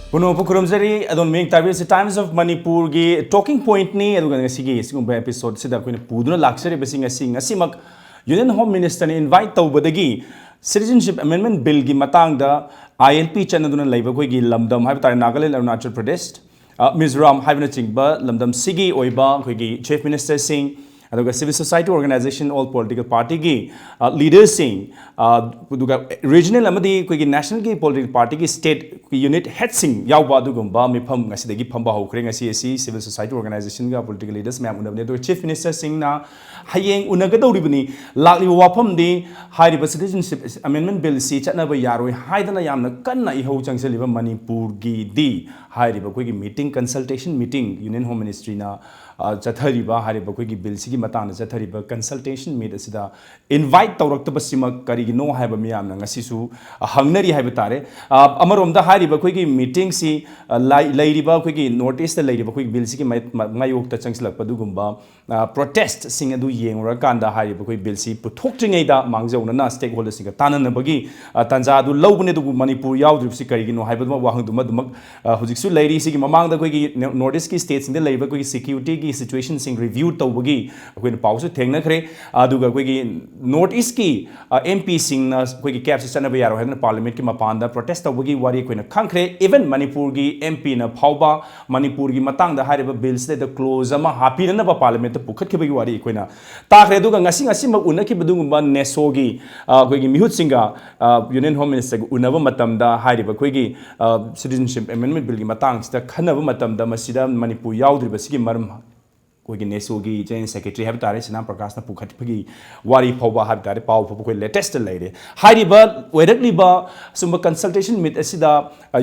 Puno Pukurumzari, I don't make the Times of Manipur talking point ni episode sida koi puduna luxury basing a simak Union Home Minister invite Taubadagi Citizenship Amendment Bill gi matang da ILP chanaduna labor koi gi lamdam habitat Nagaland Arunachal Pradesh Mizoram Havana Chingba lamdam Sigi Oiba koi gi Chief Minister Singh civil society organization all political party ki leaders sing regional amadi koi national ki political party ki state unit head sing yawba dugumba mifam ngasi dagi phamba hokre ngasi asi civil society organization ga political leaders ma'am unabne do chief minister sing na hayeng unagadawribani lakli wafam di hairiba citizenship amendment bill si chatnaba yaroi haidana yamna kanna ihau changsaliba manipur gi di hairiba koi meeting consultation meeting union home ministry na chathariba hairiba koi bill si matang chathariba consultation meet asida invite tawraktaba sima karigino haiba miyamna ngasisu hangnari haiba tare amaromda hairiba koi meeting si lairiba koi notice ta lairiba koi bill si mayok ta changslak padugumba protest sing adu yengra kanda hairiba koi bill si puthokjingai da mangjauna na stakeholders singa tanana bagi tanja adu lobune du manipur yaudrib si karigino haiba wahangduma dumak hujiksu lairi si mamang da koi notice ki states in the labor koi security ki situation sing review tawbagi koi pause thengna khre aduga koi north east ki mp sing na koi cap se chana yaro haina parliament ki mapanda protest tawbagi wari koi na khangkhre even manipur gi mp na phauba manipur gi matang da hariba bills de close ama happy na ba parliament to pukhat ke bagi wari koi na ta khre duga ngasi mak unaki badungba neso gi koi gi mihut singa union home minister unaba matam da hariba koi gi citizenship amendment bill gi matang sta khanaba matam da masida manipur yaudriba sigi maram koi neso gi joint secretary have tare sinam prakash na pukhat phagi wari phawba have tare paw phabu koi latest leire hariba werakli ba sumba consultation meet asida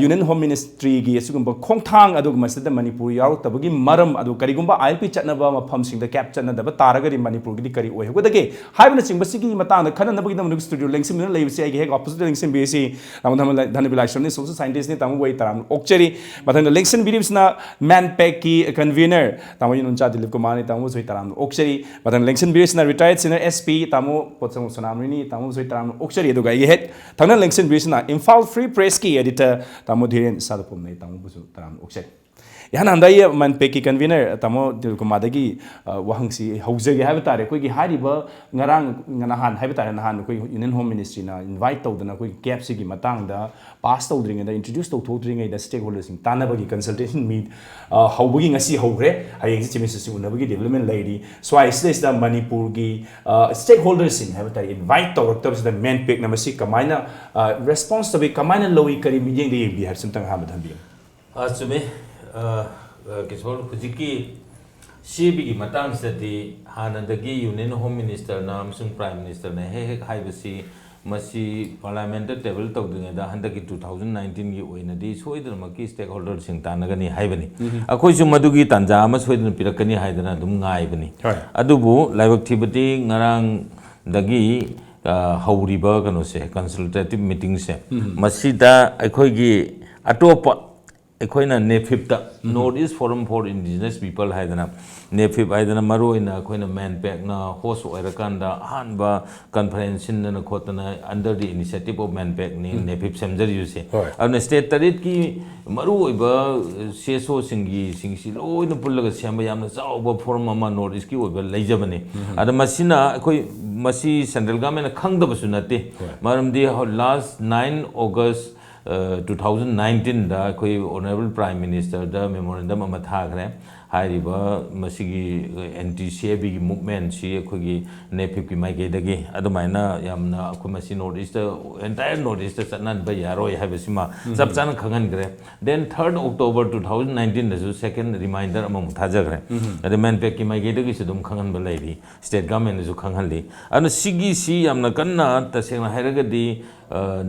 union home ministry gi asugumba khongthang adu masida manipur yaw tabagi maram adu karigumba ilp chatna ba mafam sing da cap chatna da taragari manipur gi kari oi hodage haibna singba sigi matang da khana nabagi da studio lengsim na leibsi ai hek opposite lengsim bc tamam dhanabilasham ni social scientist ni tamu wai taram okcheri mathang lengsim beliefs na manpack ki convener tamu yuncha dilip kumani tamu soi taram okcheri mathang lengsim beliefs na retired senior sp tamu potsam sonamrini tamu soi taram okcheri do ga ye het thangna lengsim beliefs na Imphal Free Press ki editor tamu dhiren sadapum nei tamu busu taram okcheri यहाँ अंदाई मन पे की convener तमो कुमादगी वहंगसी हौजगे HYBE तारे कोई Harib ngarang nganahan HYBE तारे नहान कोई यूनियन होम मिनिस्ट्री ना इनवाइट तौदना कोई कैप सिगी मतंग दा पास तौद्रिंग दा इंट्रोड्यूस तौथोद्रिंग दा स्टेक होल्डर्स सिंग तानाबगी कंसल्टेशन मीट हौबगी ngasi हौग्रे हायेंग चीफ मिनिस्टर सिंग उनबगी डेवलपमेंट लेडी सो आई स्टेस दा मणिपुर गी स्टेक होल्डर्स सिंग हाइब तारे इनवाइट तौरक्तब दा मेन पेक नमसी कमाइना रेस्पॉन्स तबे कमाइना लोई करी मिजेंग दे बी हाइब समतंग हा बधंबी आसुमे किशोर हुजिकी सीबी की मतंग से हानदगी यूनियन होम मिनिस्टर ना प्राइम मिनिस्टर ने हे हाइबसी मसी पार्लियामेंट टेबल तौदुङेदा हंदकी 2019 की ओइनदी सोइदरमकी स्टेक होल्डर सिंग तानगनी हाइबनी अखोइसु मदुगी तंजा अमा सोइदन पिरकनी हाइदना दुम गाइबनी अदुबु लाइबक थिबती ngarang दगी हौरिबा कनोसे कंसल्टेटिव मीटिंग से मसीदा अखोइगी अटोप अखोइना नेफिपता north east forum for indigenous people हाइदना नेफिप हाइदना मरोइना अखोइना मैन पैक ना होस्ट ओइरकांदा हानबा कॉन्फ्रेंस न खोतना under the initiative of MANPAC नि नेफिप सेमजर यूसे अब स्टेट तरीत की मरोइबा सेसो सिंगी लोइना पुल्लगा सेम यामना चाउबा फोरम अमा नॉर्थ ईस्ट की ओइबा लेजबने अद मसिना अखोइ मसी सेंट्रल गवर्नमेंट खंगदबसु नते मरमदि last 9 August 2019 da koi honorable prime minister da memorandum ama thagre हाइरिबा मसिगी एंटी सीएबी की मूवमेंट सी अखोगी नेफिप की माइके दगी अदुमाइना यामना अखो मसि north east entire north east चटना ब यारोय हाइबसिमा सब चान खगनग्रे देन 3 अक्टोबर 2019 दजु सेकंड रिमाइंडर अमा मुथाजग्रे अदे मैनपेक की माइके दगी से दुम खगन ब लैरी स्टेट गवर्नमेंट जु खगनली अन सिगी सी यामना कन्ना तसेंग हाइरगदी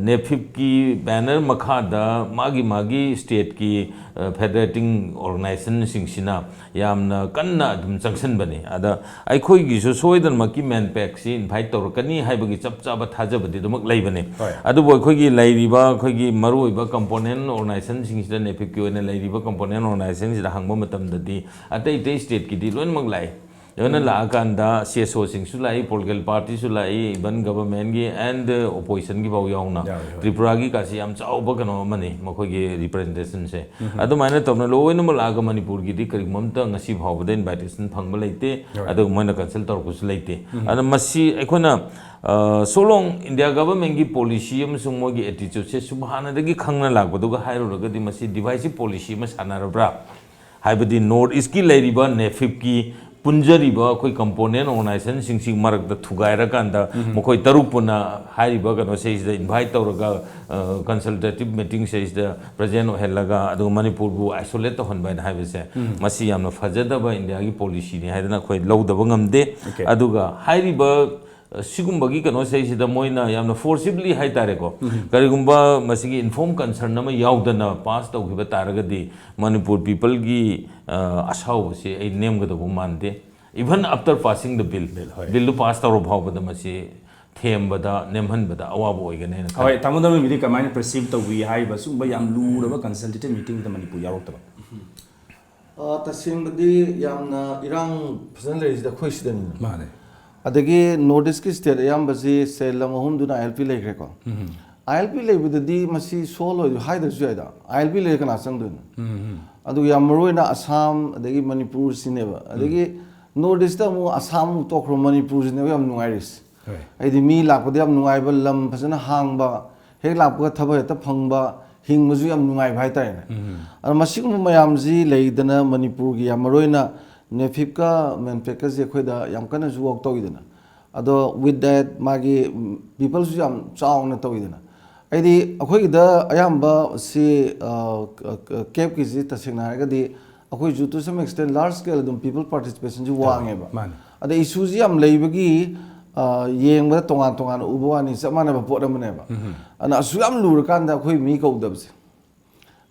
नेफिप की बैनर मखादा मागी स्टेट की फेडरेटिंग ऑर्गेनाइजेशन सिंगसिना यामना कन्ना दुम जंक्शन बने अदा अखोई की सोइदन मकी मैन पैक सी इनवाइट तौरकनी हाइबगी चप चाबा थाजबदि दुमक लैबने अदुबो अखोई लाइरिबा अखोई मरुइबा कंपोनेंट ऑर्गेनाइजेशन सिंगसिदा नेफिप की ओने लाइरिबा कंपोनेंट ऑर्गेनाइजेशन सिदा हंगबो मतमददि अतै स्टेट की दि लोइनमक लाई yana la kanda CSO sing su lai political party su lai even government gi and opposition gi bau yauna Tripura gi ka si am chau ba kano mani makhoi gi representation se adu maina tomna lo oina mal aga Manipur gi di kari mamta ngasi bhau ba invitation phangba leite adu moina consult tor kus leite adu masi ekona so long India government gi policy am sung mo gi attitude se subhana dagi khangna lagba du ga hairo ga di masi divisive policy ma sanarabra haibadi north east ki leiriba nefip ki punjariba koi component organization sing marak da thugaira kanda mokoi tarupuna hariba kano se is the invite tawraga consultative meeting se is the president helaga adu Manipur bu isolate hon bai haibase masi yamna fajada ba India gi policy ni haidana koi lawdaba ngamde aduga hariba sigumba gi kano se is the moina yamna forcibly hai tare ko karigumba masigi inform concern na ma yaudana pass tawgiba taragadi Manipur people gi ashaw se ai name ga do mande even after passing the bill pass tawro bhawbada masi thembada nemhanbada awabo oigane na hoi tamudam mi kamai perceive to we hai ba sum ba yam luraba consultative meeting da Manipur yarokta tasingdi yamna irang phazan le is da khoisidani mane adagi notice ki state yam basi selam hunduna ILP lekre ko ILP lebudadi masi solo haida juida ILP lekana sangdun adu yamroina Assam adagi Manipur sineba adagi notice ta mu Assam to kro Manipur sineba yam nungairis aidi mi lakpadi yam nungai ba lam phasana hangba hek lakpa thaba ta phangba hingmaju yam nungai bhai tai na masigum mayam ji leidana Manipur gi yamroina nefip ka manpeka je khoida yam kana ju work tawidana ado with that magi people ju yam chaung na tawidana aidi akhoi da ayamba si cap ki ji tasingna ga di akhoi ju to some extent large scale dum people participation ju wange ba ada issue ji yam leibagi yeng ba tongan tongan ubawani samana ba pot amane ba ana su yam lur kan da akhoi mi ko dabse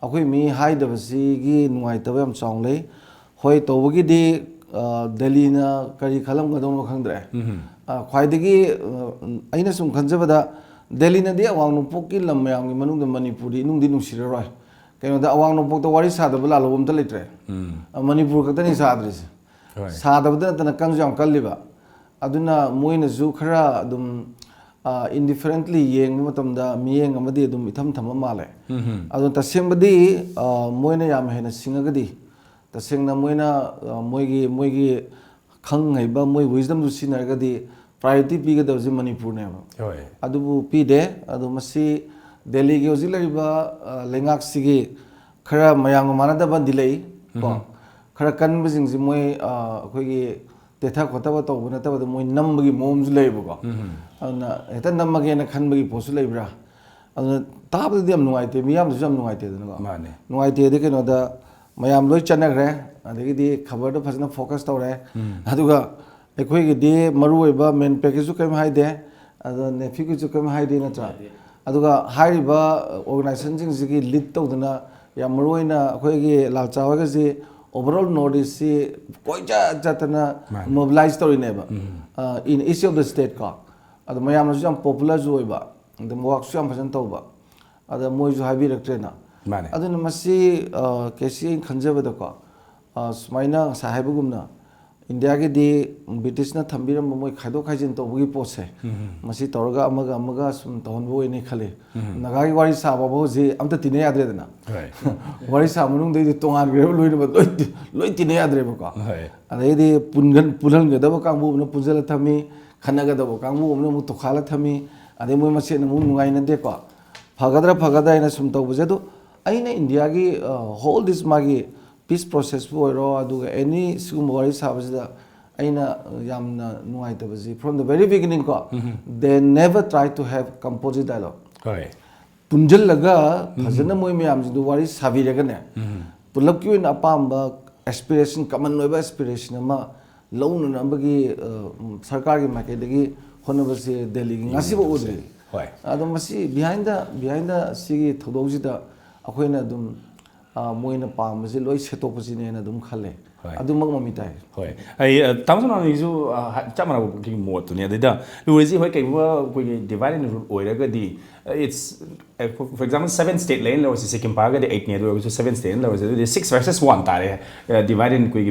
akhoi mi haida ba si gi nuai ta yam chaung le hoi tawagi di Delhi na kari khalam ga dong khangdre khwaidagi aina sum khanjabada Delhi na di awang nupok ki lam mayam gi manung da Manipuri nung di nung siraroi kaino da awang nupok da wari sa da bala lobum ta litre Manipur ka tani sa adres sa da bada tana kan jam kalliba aduna moina zu khara dum indifferently yeng matam da miyeng amadi dum itham thama male adun tasembadi moina yam hena singagadi tasengna moina moigi khang haiba moi wisdom du sinargadi priority pi ga dawji Manipur ne ba adubu pi de adu masi Delhi gi ozilaiba lengak sigi khara mayang manada ba dilai ko khara kan bijing ji moi khoi gi tetha khota ba to buna ta ba moi nam gi mom ju lai ba ko ana eta nam gi na khan gi posu lai bra adu ta ba di am nuai te miyam ju am nuai te na ko mane nuai te de keno da mayam loi chanagre adagi di khabar da phasna focus tawre aduga ekhoi gi di maru oiba main package ju kem haide adu nefi gi ju kem haide na tra aduga hariba organization jing ji lead tawduna ya maru oina ekhoi gi lalchawa ga ji overall notice si koija jatana mobilize tawri ne ba in each of the state ka adu mayam ju am popular ju oiba the work ju am phasan tawba adu moi ju habi raktre na aduna masi kesi khanjabada ko smaina sahibugumna India gi di British na thambiram moi khaido khaijin to bugi pose masi tawraga amaga sum tawon bo ni khale naga gi wari sa ba bo ji amta tine yadre dana wari sa munung de tongan gre loi tine yadre ba ko adai di pungan ga da ba kang bu na punjala thami khanaga da ba kang bu na mu to khala thami adai moi masi na mu nungai na de ko phagada ina sum taw buje do aina India gi whole this magi peace process bu ro aduga any sum wari sabajda aina yamna nuai tabaji from the very beginning ko they never try to have composite dialogue punjal laga phajana moi me yam ji wari sabiraga ne pulap ki in apamba aspiration common noiba aspiration ma launu nambagi sarkar gi market gi honabase Delhi gi ngasi bo udri adu masi behind the sigi thodok ji da akhoi na dum मोइना पामसे लोई सेटोपसिने दुम खले अदुमक ममिताई होय आई तामसन इजु चामना की मोट ने अदा लुरेजी होय कइबो कोइ डिवाइड इन रूल ओइरगदि इट्स फॉर एग्जांपल 7 स्टेट लेन लो सिक्किम पागा दे 8 ने दो 7 स्टेट लो 6 versus 1 तारे डिवाइड इन कोइ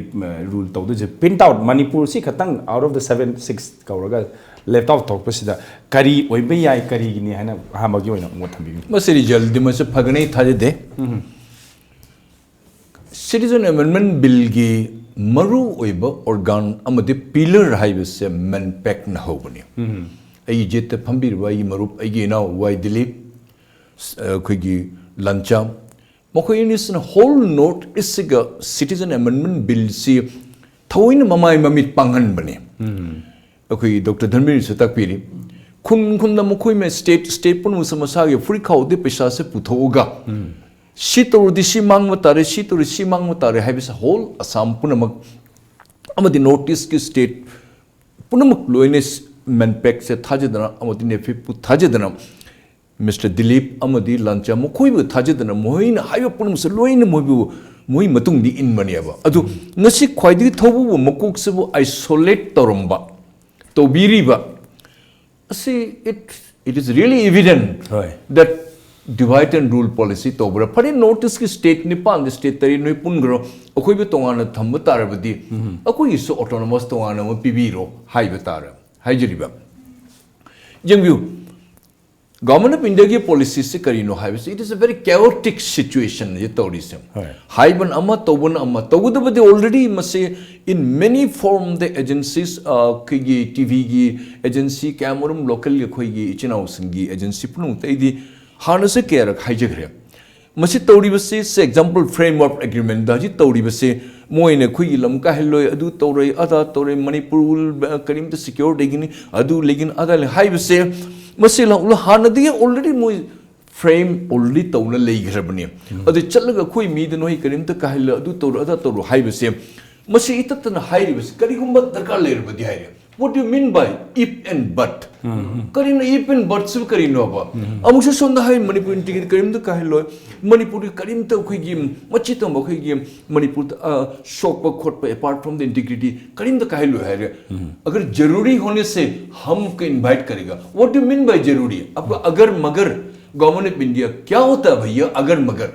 रूल तौदु जे प्रिंट आउट मणिपुर सि खतंग आउट ऑफ द 7 6 कौरगा लेफ्ट आउट टॉक पसिदा करी ओइबे याय करी गिनी हाना हामगी ओइना मो थंबि मसरी जल्दी मसे फगने थाजे दे Citizen Amendment Bill की मरु ओइबा organ अमदे pillar हाइबसे manpack न होबनी आई जेते फंबिरबा ई मरुप आई ना वाई दिलीप खुगी लंचा मखोइनिसन whole note इसगा Citizen Amendment Bill सी थोइन ममाई ममित पांगन बने अखोई डॉक्टर धर्मेंद्र से तकपीरी खुन द मखोइ में स्टेट पुन समस्या के फ्री खाउदे पैसा से पुथोगा सी मांग तारे सी मांग तारे है होल असम पुनमक अमदि नॉर्थ ईस्ट की स्टेट पुनमक लोइने मैनपैक से थाजदना अमदि नेफि पु थाजदना मिस्टर दिलीप अमदि लंचा मखोइबु थाजदना मोहिन हाइबो पुनमसे लोइने मोइबु मोइ मतुंग दि इन मनियाबा अदु नसि ख्वाइदि थौबु मकुक सेबु आइसोलेट तोरम्बा तोबिरिबा असी it is really evident that divide and rule policy tobra phare notice ki state nipan state tari noi pungro akoi be tongana thamba tarabadi akoi so autonomous tongana mo pibiro hai betara hai jiriba jengview government of India ki policy se karino hai it is a very chaotic situation ye tourism haiban ama togudabadi already mase in many form the agencies ki TV gi agency camerum local ki khoi gi ichinau singi agency punu taidi हाना से क्या रख high जगह मसी तौरी बसे से example framework agreement दाजी तौरी बसे मोइने खुई lump का हेलोय अदु तौरे अदा तौरे मणिपुर करीम तो सिक्योर देगिनी अदु लेकिन अदा हाई बसे मसी ला हाना दिए ऑलरेडी मोइ फ्रेम ऑलरेडी तौना लेगरबनी अदु चलगा खुई मीद नोहि करीम तो का हेलो अदु तौर अदा तौर हाई बसे मसी इतना हाई बसे करीगुम दरकार लेरबदी high What do you mean by if and but? Karina if and but सब करीनो बा अमुसे सोंदा है मणिपुर इंटीग्रेट करीम तो काहे लो मणिपुर करीम तो कोई गेम मच्छी तो कोई गेम मणिपुर शॉक पर खोट पर apart from the integrity करीम तो काहे लो है अगर जरूरी होने से हम को इनवाइट करेगा What do you mean by जरूरी अब अगर मगर गवर्नमेंट ऑफ इंडिया क्या होता है भैया अगर मगर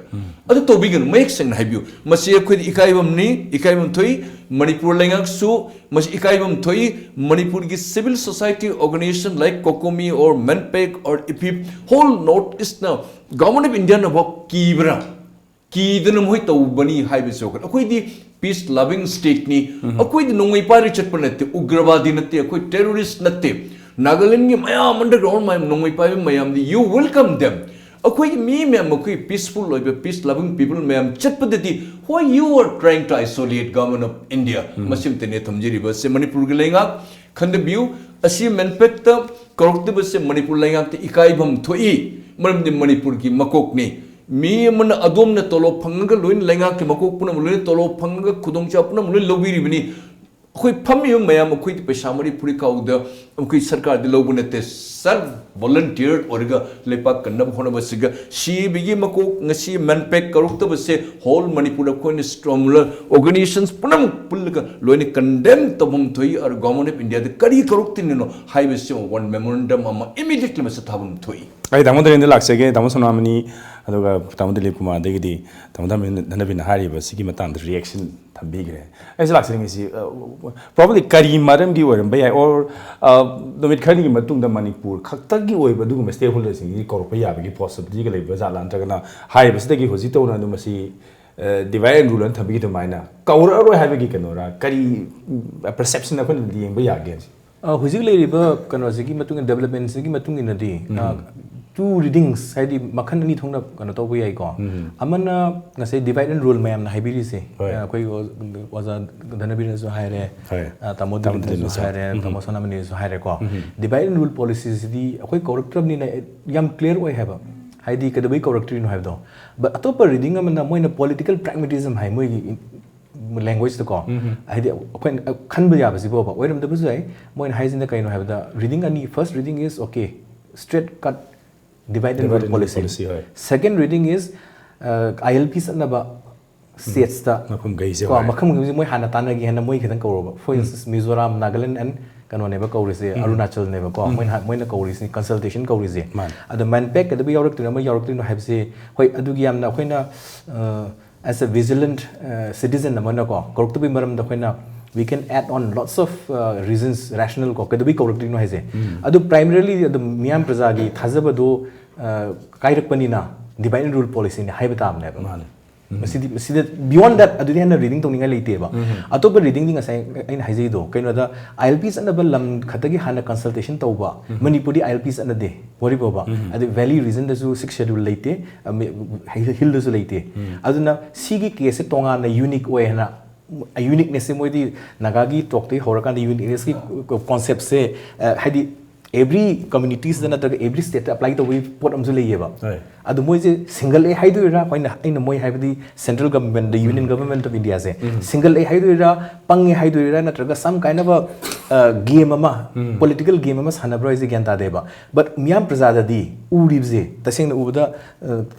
अरे तो भी मैं एक संग हाइबियो मसे खुद इकाइबम थोई मणिपुर लेंगाक सु मसे इकाइबम थोई मणिपुर की सिविल सोसाइटी ऑर्गेनाइजेशन लाइक कोकोमी और मैनपेक और इपी होल नॉर्थ ईस्ट ना गवर्नमेंट ऑफ इंडिया ना बहुत कीबरा कीदन मोहि तो बनी हाइबे से होकर कोई दी पीस लविंग स्टेट नी कोई दी नोंगई पारी चटपन नते उग्रवादी नते कोई टेररिस्ट नते नागालैंड की मयाम अंडरग्राउंड मयाम नोंगई पाई मयाम दी यू वेलकम देम अखोई मी मैम अखोई पीसफुल ओइबे पीस लविंग पीपल मैम चटपदती why you are trying to isolate government of India मसिम तेने थमजिरिबा से मणिपुर के लेंगा खंडबियु असी मेनपेक्ट करक्तब से मणिपुर लेंगा ते इकाइबम थोई मरमदि मणिपुर की मकोकनी मी मन अदोम ने तोलो फंगगा लोइन लेंगा के मकोक पुन लोइन तोलो फंगगा खुदोंचा पुन लोइन लोबिरिबनी कोई फमियो मैम कोई पैसा मरी पूरी काउद कोई सरकार दे लोग नते सर वॉलंटियर औरगा लेपा कन्नब होना बसगा सी बिगी मको ngasi मैनपेक करुक्त बसे होल मणिपुर कोइन स्ट्रॉंगर ऑर्गेनाइजेशंस पुनम पुलगा लोइन कंडेम तबम थोई और गवर्नमेंट ऑफ इंडिया दे करी करुक्त निनो हाईवे से वन मेमोरेंडम अमा इमीडिएटली मसे थाबम थोई आई दामोदर इन लाक्सेगे दामो सोनामनी अदुगा दामोदर दिलीप कुमार देगिदी दामोदर धनबिन हारिबा सिगी मतांद रिएक्शन थंबिग्रे ऐसे लाक्सेगे सी probably करी मरम की ओरम बय और दोमित खनी की मतुंग द मणिपुर खक्तगी ओइबा दुगुम स्टेक होल्डर सिंग कौरप याबगी पॉसिबिलिटी के लेबा जाला नत्रगना हाइबा सिदगी होजि तौना दु मसी डिवाइड रूल अन थंबिगी तो माइना कौर अरो हाइबगी कनोरा करी परसेप्शन अखन दियंबा यागे हुजिक लेरिबा कनोसिगी मतुंग डेवलपमेंट सिगी मतुंग इनदी two readings हाइदि मखन नि थोंना कनो तो बय को अमना ngase divide and rule मैम हाइबिरि से कोई वाजा धनबिर जो हायरे तमोदन जो हायरे तमोसना मनि जो हायरे को divide and rule policies दि कोई करेक्टर नि याम क्लियर ओय हैबा हाइदि कदबै करेक्टर नो हैबदो बट अतोप रीडिंग अमना मोइना पॉलिटिकल प्रैग्मेटिज्म हाइ मोइ language to ko हाइदि कोइन खनब याबसि बो ओइरम दबु जाय मोइन हाइजिन द काइनो हैबदा रीडिंग अनि first reading is okay straight cut divide and rule policy. Second reading is ILP satnaba states ta Makhum gaise ko makham gaise moi hana tanagi hana moi khitang kawroba for instance Mizoram Nagaland and kano neba kawrise Arunachal neba ko moi na kawrise consultation kawrise adu manpack adu yarak tu ma yarak tu no habse hoi adu gi amna khoina as a vigilant citizen namana ko korok tu bi maram da khoina we can add on lots of reasons rational ko kadu bi korok tu no haise adu primarily adu miyam praja gi thazaba do kairak panina divide and rule policy ni haiba tam neba beyond that adu hena reading to ninga leite ba atopa reading ding asai ain haijei do kaino da ILPs anaba lam khatagi hana consultation tauba Manipuri ILPs anade wari boba adu valley region da su 6 schedule leite hill da su leite aduna sigi case tonga na unique way na uniqueness se moidi nagagi talk te horakan da uniqueness ki concept se hadi every communities da na every state apply the way pot amju leiba adu moi je single a haidu ra koina aina moi haibadi central government the union government of India se single a haidu ra pangi haidu ra natraga some kind of a game ama political game ama sanabra is gyan ta deba but miyam prajada di uribje taseng na ubada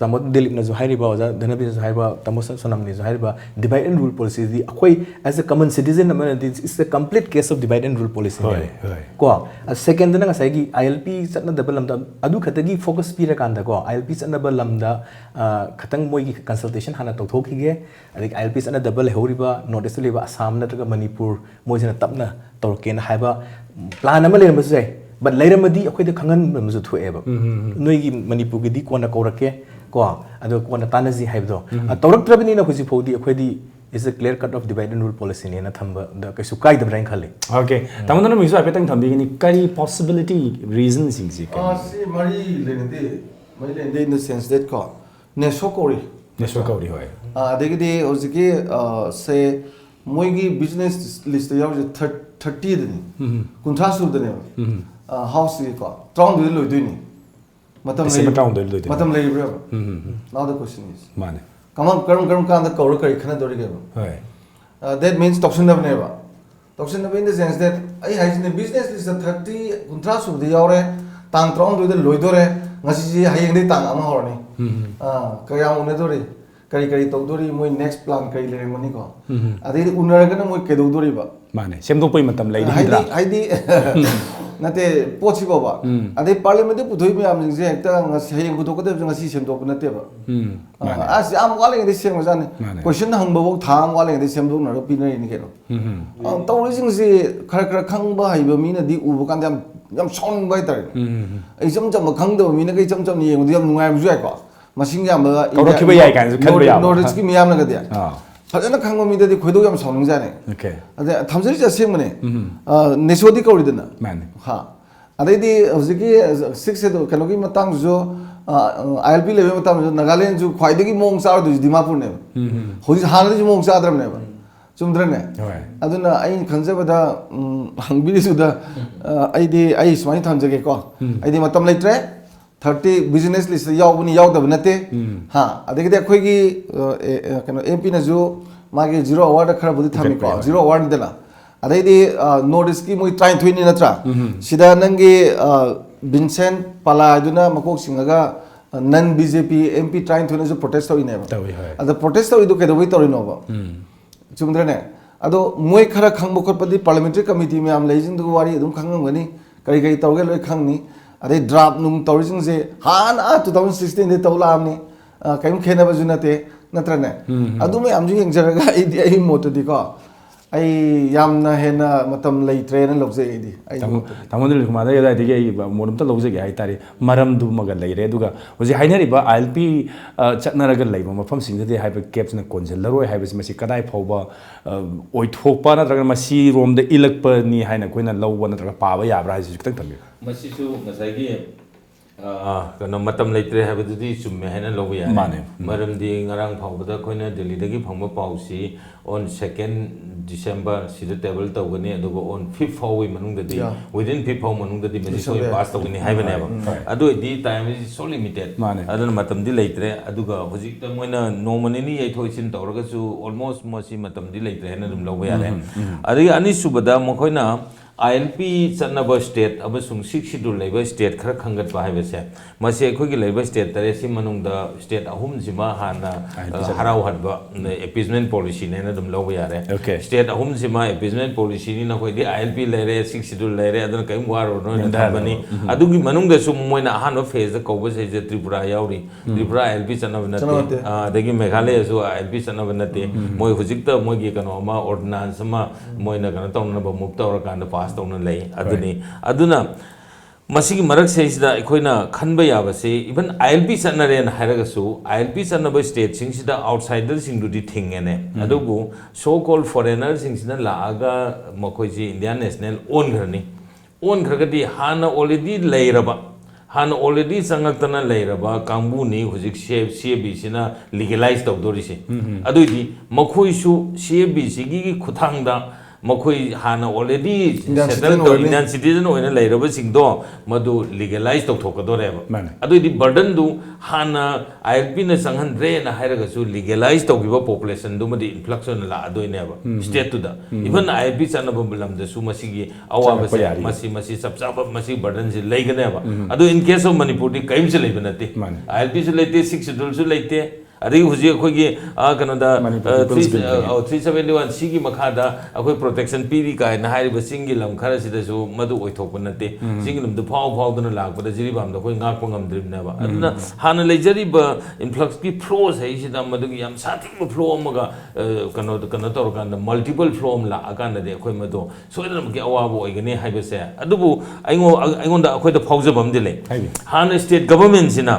tamot delip na zo hairiba oja dhanabi zo hairiba tamos sonam ni zo hairiba divide and rule policy di akoi as a common citizen ama it's a complete case of divide and rule policy ko second na ngasai gi ILP satna double lamda adu khatagi focus pira kanda ko ILP satna lamda khatang moi gi consultation hana tawthokige adik ILPs ana double horiba notice leba Assam natraga Manipur moi jena tapna torken haiba plan ama lerma sai but leiramadi akhoi da khangan masu thueba noi gi Manipur gi di kona korake ko ado kona tanaji haibdo tawrak trabini na khuji phodi akhoi di is a clear cut of divide and rule policy ne na thamba da kaisu kai da brain khale okay tamandana misu apetang thambi ni kari possibility reasons sing si mari lende mai lende in the sense that ko nesokori hoy adegidi oziki say moigi business list yaw 30 deni kuntra sur deni house ko strong de loiduni matam lei bro now the question is mane karam kan da kaur kari khana dori gebo hoy that means toxin of never toxin of in the sense that ai has in business list 30 kuntra sur de yawre tang trong de loidore ngasi ji hayeng de tang ama horni kaya une dori kari tawdori moi next plan kari le mani ko adi unaraga na moi kedodori ba mane semdo poi matam lai dra haidi nate pochi ba adi parliament pu thoi me am jing je ekta ngasi hayeng bu to ko de ngasi semdo ko nate ba as am wale ngi sem jane question hang ba bok thang wale ngi semdo na ro pinai ni ke ro tawri jing je khara khang ba hai ba mi na di u ba kan yam song bai tar ai jam khang do mi na kai jam ni yeng yam nungai bu jai ko masing yam ba kauro khiba yai kan khan ba ya knowledge ki miyam na ga dia fajana khang mi da di khoido yam song jane okay ade thamjari ja sem ne nesodi kauri dana man ha ade di hojiki 6 se do kanogi matang jo ILP level matang jo Nagaland ju khwaidagi mong sa du Dimapur ne hoji hana ju mong sa adram ne ba chumdra ne aduna ai khanjaba da hangbiri su da ai smai thamjage ko ai di matam leitre 30 business list yaubuni yaudab nate ha adegi de khoi gi kano MP na jo mage zero award khara budi thami ko zero award dela adei di notice ki moi try thoi ni natra sida nangi Vincent Pala aduna makok singaga non BJP MP try thoi na jo protest hoi ne ba ada protest hoi do ke do wi tori no ba chumdra ne ado moi khara khangbo khotpadi parliamentary committee me am leijing du wari adum khangam gani kai tawge loi khangni ade drop nung tourism se han 2016 de tawlamni kaim khena ba junate natrane adu me amju yeng jaraga ai mot di ko ai yamna hena matam leitre na lobje idi ai tamodil kuma da yada dige ai modum ta lobje ge ai tari maram du maga leire duga hoji hainari ba ILP chatnaraga leiba mafam sing de haiba caps na konjel laroi haiba masi kadai phauba oi thokpa na traga masi rom de ilakpa ni haina koina lawwa na traga pa ba yabra hai kitang tambi masi su ngasai gi kana matam leitre habadudi chumme haina lobu ya maram di ngarang phawbada koina Delhi dagi phangba pausi on 2nd December sida table tawgani adugo on 5th February manungdadi within 5th February manungdadi masi so pass tawgani haibane ba adu di time is so limited aduna matam di leitre aduga hojik ta moina normally ni yai thoisin tawraga su almost masi matam di leitre haina dum lobu ya re adi ani subada mokoina ILP चनब state अमसुंग 6 schedule लेबर state खर खंगत हाइबसे मसे अखोगी labour state तरे सि मनुंगदा state अहुम जिमा हाना हराव हदबा एपीजमेंट पॉलिसी ने दम लव यारे स्टेट अहुम जिमा एपीजमेंट पॉलिसी नि नखोइदि ILP लेरे 6 शेड्यूल लेरे अदन कयम वारो नो नबनी अदुगी मनुंगदा सु मोइना हानो फेज द कौबस जे त्रिपुरा याउरी त्रिपुरा ILP चनब नते अदगी मेघालय सु ILP चनब नते मोइ हुजिकता मोइगी कनो अमा ऑर्डिनेंस अमा मोइना कनो तौनब मुव तौर कांड पास तौन लई अदुनी अदुना मसिगी मरक सेसिदा अखोइना खनबा याबसे इवन ILP चनरेन हायरगसु ILP चनब स्टेट सिंगसिदा आउटसाइडर सिंगदुदि थिंगेने अदुगु सो कॉल्ड फॉरेनर सिंगसिदा लागा मखोइजी इंडियन नेशनल ओन घरनी ओन घरगदी हाना ऑलरेडी लेरबा हाना ऑलरेडी संगतना लेरबा कांगबुनी हुजिक CAB सिना लीगलाइज तौदोरिसे अदुइदि मखोइसु CAB सिगी खुथांगदा मखोई हाना ऑलरेडी सेटल तो इंडियन सिटीजन होने लेरब सिंगदो मदु लीगलाइज तौथोकदोरेबा अदुइदि बर्डन दु हाना ILP न संहनरे न हायरगसु लीगलाइज तौगिबा पॉपुलेशन दु मदि इन्फ्लक्स न ला अदोइनेबा स्टेट टू द इवन ILP चनब बलमदसु मसिगी अवाबसे मसी सबसाब मसी बर्डन से लेगनेबा अदु इन केस ऑफ मणिपुर दि कयम से लेबनते ILP से लेते 6 शेड्यूल से लेते अदगी हुजी अखोगी कनोदा 371 सिगी मखादा अखोई प्रोटेक्शन पीरी का हाइरिबा सिंगी लम खरा सिदसु मदु ओइथोकप नते सिंगी लम द फाव फावदना लाकपदा जिरिबाम द खोई ngakpa ngamdribnaba aduna hana lejariba influx ki flows hai sida madugi yam sathing flow amaga kano torkanda multiple flow la akanda de khoi mado soidam ki awabo oigani haibase adubu aingonda akhoi da faujabam dile hana state government sina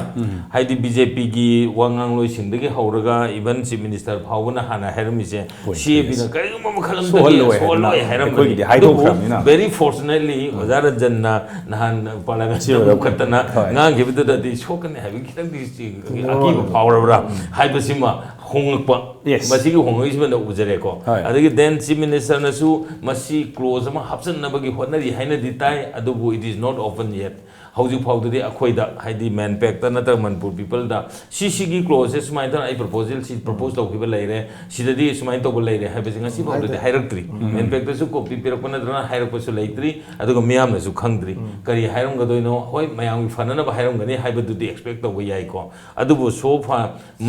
haidi BJP gi wangang loi dagi hauраga even chief minister phawna hana hermise CAB na kaigum makhalam soloi heram very fortunately wazara janna nahan parliament khatana nga gibda da di shokane habi kitang di aki phawra haibasima hongpa masigi hongoisma da ujare ko adagi then chief minister na su masi close ma hapsan na bagi honari haina di tai adubu it is not open yet हौजी फाउदे अखोइदा हाइदी MANPAC नतर Manipur people दा सीसीगी clauses सुमाइदा आई proposal सी प्रपोज तौखिबा लेरे सिददी सुमाइ तौब लेरे हाइबे ngasi फाउदे हाइरक्ट्री मैन पैक्ट सु कॉपी पिरक नदरना हाइरकपसु लेत्रि अदुगा मियाम नसु खंगद्रि करी हाइरम गदोइनो होय मयाम फनना बा हाइरम गनी हाइबदुदी एक्सपेक्ट तौब याइ को अदुबु सोफा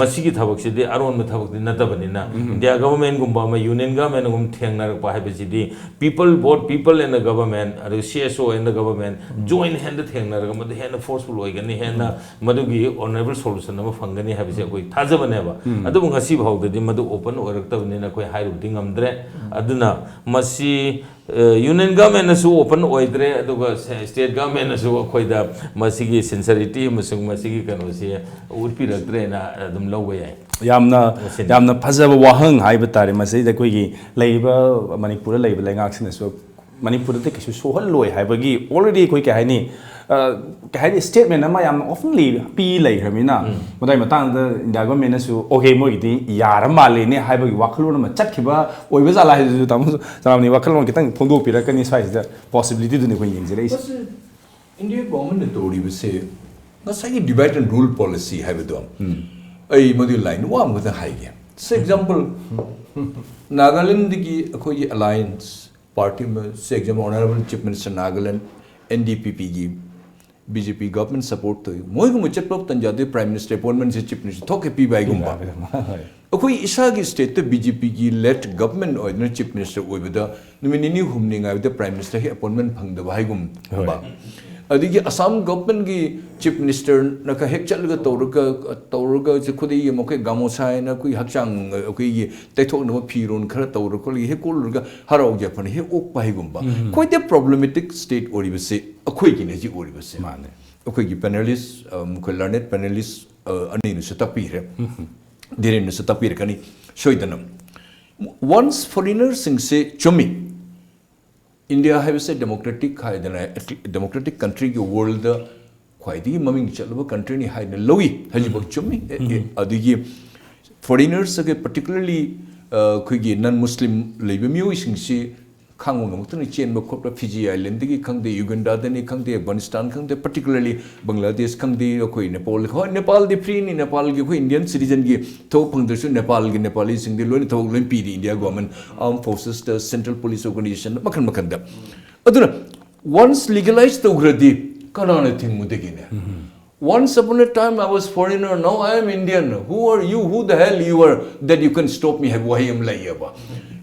मसिगी थबक सिदि अरोन म थबक नतबनिना इंडिया गवर्नमेंट गुम्बा म यूनियन गवर्नमेंट गुम थेंगनारक पा हाइबे सिदि people both people and the government अदु CSO and the government join hand थेंग हेन फोर्सफुल होगनी हेन मदुगी ऑनरेबल सोल्यूशन अमा फंगनी हाबिसे कोई थाजबनेबा अदुबु ngasi भावदि मदु ओपन ओरक्तबनिना कोई हाइरुदि ngamdre aduna masi union government सु ओपन ओइद्रे अदुगा स्टेट गवर्नमेंट सु खोइदा मसिगी सिंसियरिटी मसुग मसिगी कनोसे उरपिरक्तरे ना अदुम लौबे याय यामना फजब वाहंग हाइब तारे मसि द कोइगी लेबा मणिपुर लेबा लेंगाक सिनसु मणिपुर ते किसु सोहल लोय हाइबगी ऑलरेडी कोइ के हाइनी कहीं स्टेटमेंट अमा याम ऑफनली पी लेखरमिना मदाइ मतांग द इंडिया गवर्नमेंट सु ओके मोगिदि यार मालेने हाइबगी वाखलोन म चटखिबा ओइबा जाला हाइजु तामु जामनि वाखलोन कितंग फोंदो पिरकनि साइज पॉसिबिलिटी दुनि को यंगजरे इंडिया गवर्नमेंट तोरी बसे नसाई डिवाइड एंड रूल पॉलिसी हाइबदो आई मदि लाइन वा मद हाइगे फॉर एग्जांपल नागालैंड की अखोई अलायंस पार्टी में से example honourable chief minister Nagaland NDPP की BJP गवर्नमेंट सपोर्ट तो मोइगु मुचप्लोप तंजादे प्राइम मिनिस्टर अपॉइंटमेंट से चीफ मिनिस्टर थोके पी बाइगुम्बा अखोई इसा की स्टेट तो BJP की लेट गवर्नमेंट और चीफ मिनिस्टर ओइबदा निमिनि हुमनिंगाइबदा प्राइम मिनिस्टर हे अपॉइंटमेंट फंगदा बाइगुम अदिगी असम गवर्नमेंट की चीफ मिनिस्टर न का हेक चलगा तौरगा जे खुदी मके गामोसाय न कोई हकचांग कोई तेथोक न फिरोन खरा तौर को हे कोलगा हराव जफन हे ओक पाइगुम्बा कोई दे प्रॉब्लमेटिक स्टेट ओरिबसे अखोई की ने जी ओरिबसे माने अखोई की पैनलिस्ट मुखे लर्नेड पैनलिस्ट अनि न सतापीरे दिरे न सतापीरे कनी सोइदनम वंस फॉरेनर्स सिंग से चुमी इंडिया है डेमोक्रेटिक डेमोक्रेटिक कंट्री की वर्ल्ड ख्वाइदी ममिंग चलब कंट्री नि हाइने लोई हजिबक चुमी अदिगी फॉरेनर्स के पर्टिकुलरली खुगी नॉन मुस्लिम लेबे म्यूइसिंग सी खांगो नमतन चेन बखोप फिजी आइलैंड की खंगदे युगांडा दने खंगदे अफगानिस्तान खंगदे पर्टिकुलरली बांग्लादेश खंगदे कोई नेपाल हो नेपाल दे फ्री नि नेपाल की कोई इंडियन सिटीजन की तो फंगदसु नेपाल की नेपाली सिंग दे लोन तो लोन पी India government arm forces the central police organisation मखन मखन द aduna once legalized tawgradi kanana thingmudegine once upon a time I was foreigner, now I am Indian. Who are you? Who the hell you are that you can stop me? Have why am layaba?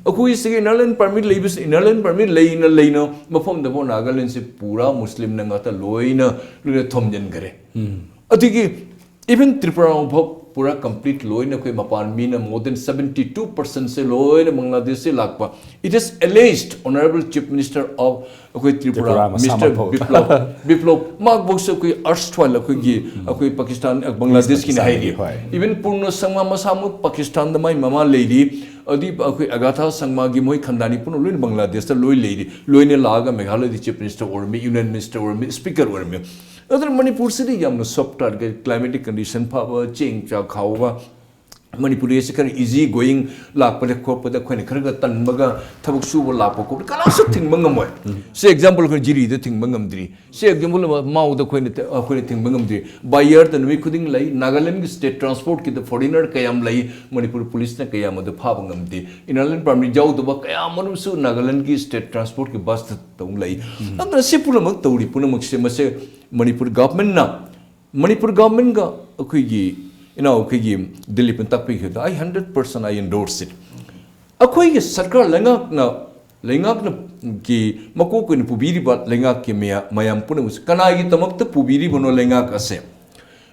Akui sige inalan permit labis inalan permit layina layna mafam dabo Nagaland se pura Muslim na ngata loina luna thomjan kare. Adigi even Tripura pura complete loina koi mapan mina more than 72% se loina Bangladesh se lakpa. It is alleged Honorable Chief Minister of Tripura, Mr. Biplop Mark Box koi erstwhile koi Pakistan Bangladesh ki nahi even Purna Sangma Masamu Pakistan the my mama lady Adi Agatha Sangma gi moi khandani puno loin Bangladesh the loy lady loine laga Meghalaya the Chief Minister or me Union Minister or me Speaker or me other Manipur city yamna soft target climatic condition power change cha khawa Manipuri is easy going lakpa de kopa kwen kharaga tanbaga thabuk suba lakpa ko kala sa thing mangam moi say example ko jiri the thing mangam dri say example mau the kwen thing mangam dri by year the we kuding lai Nagaland state transport ki the foreigner kayam lai Manipur police na kayam the phabangam di inalan permit jau the kayam manum su Nagaland ki state transport ki bus tong lai andra se puramak tawri punamak se mase Manipur government ga akhoi Delhi Pentapik, I 100% I endorse it. Akwai Sarkar Lengak ki Makoko in Pubiri but Lengak ki Mayam Punamus, Kanagi Tamakta Pubiri Bono Lengak Ase.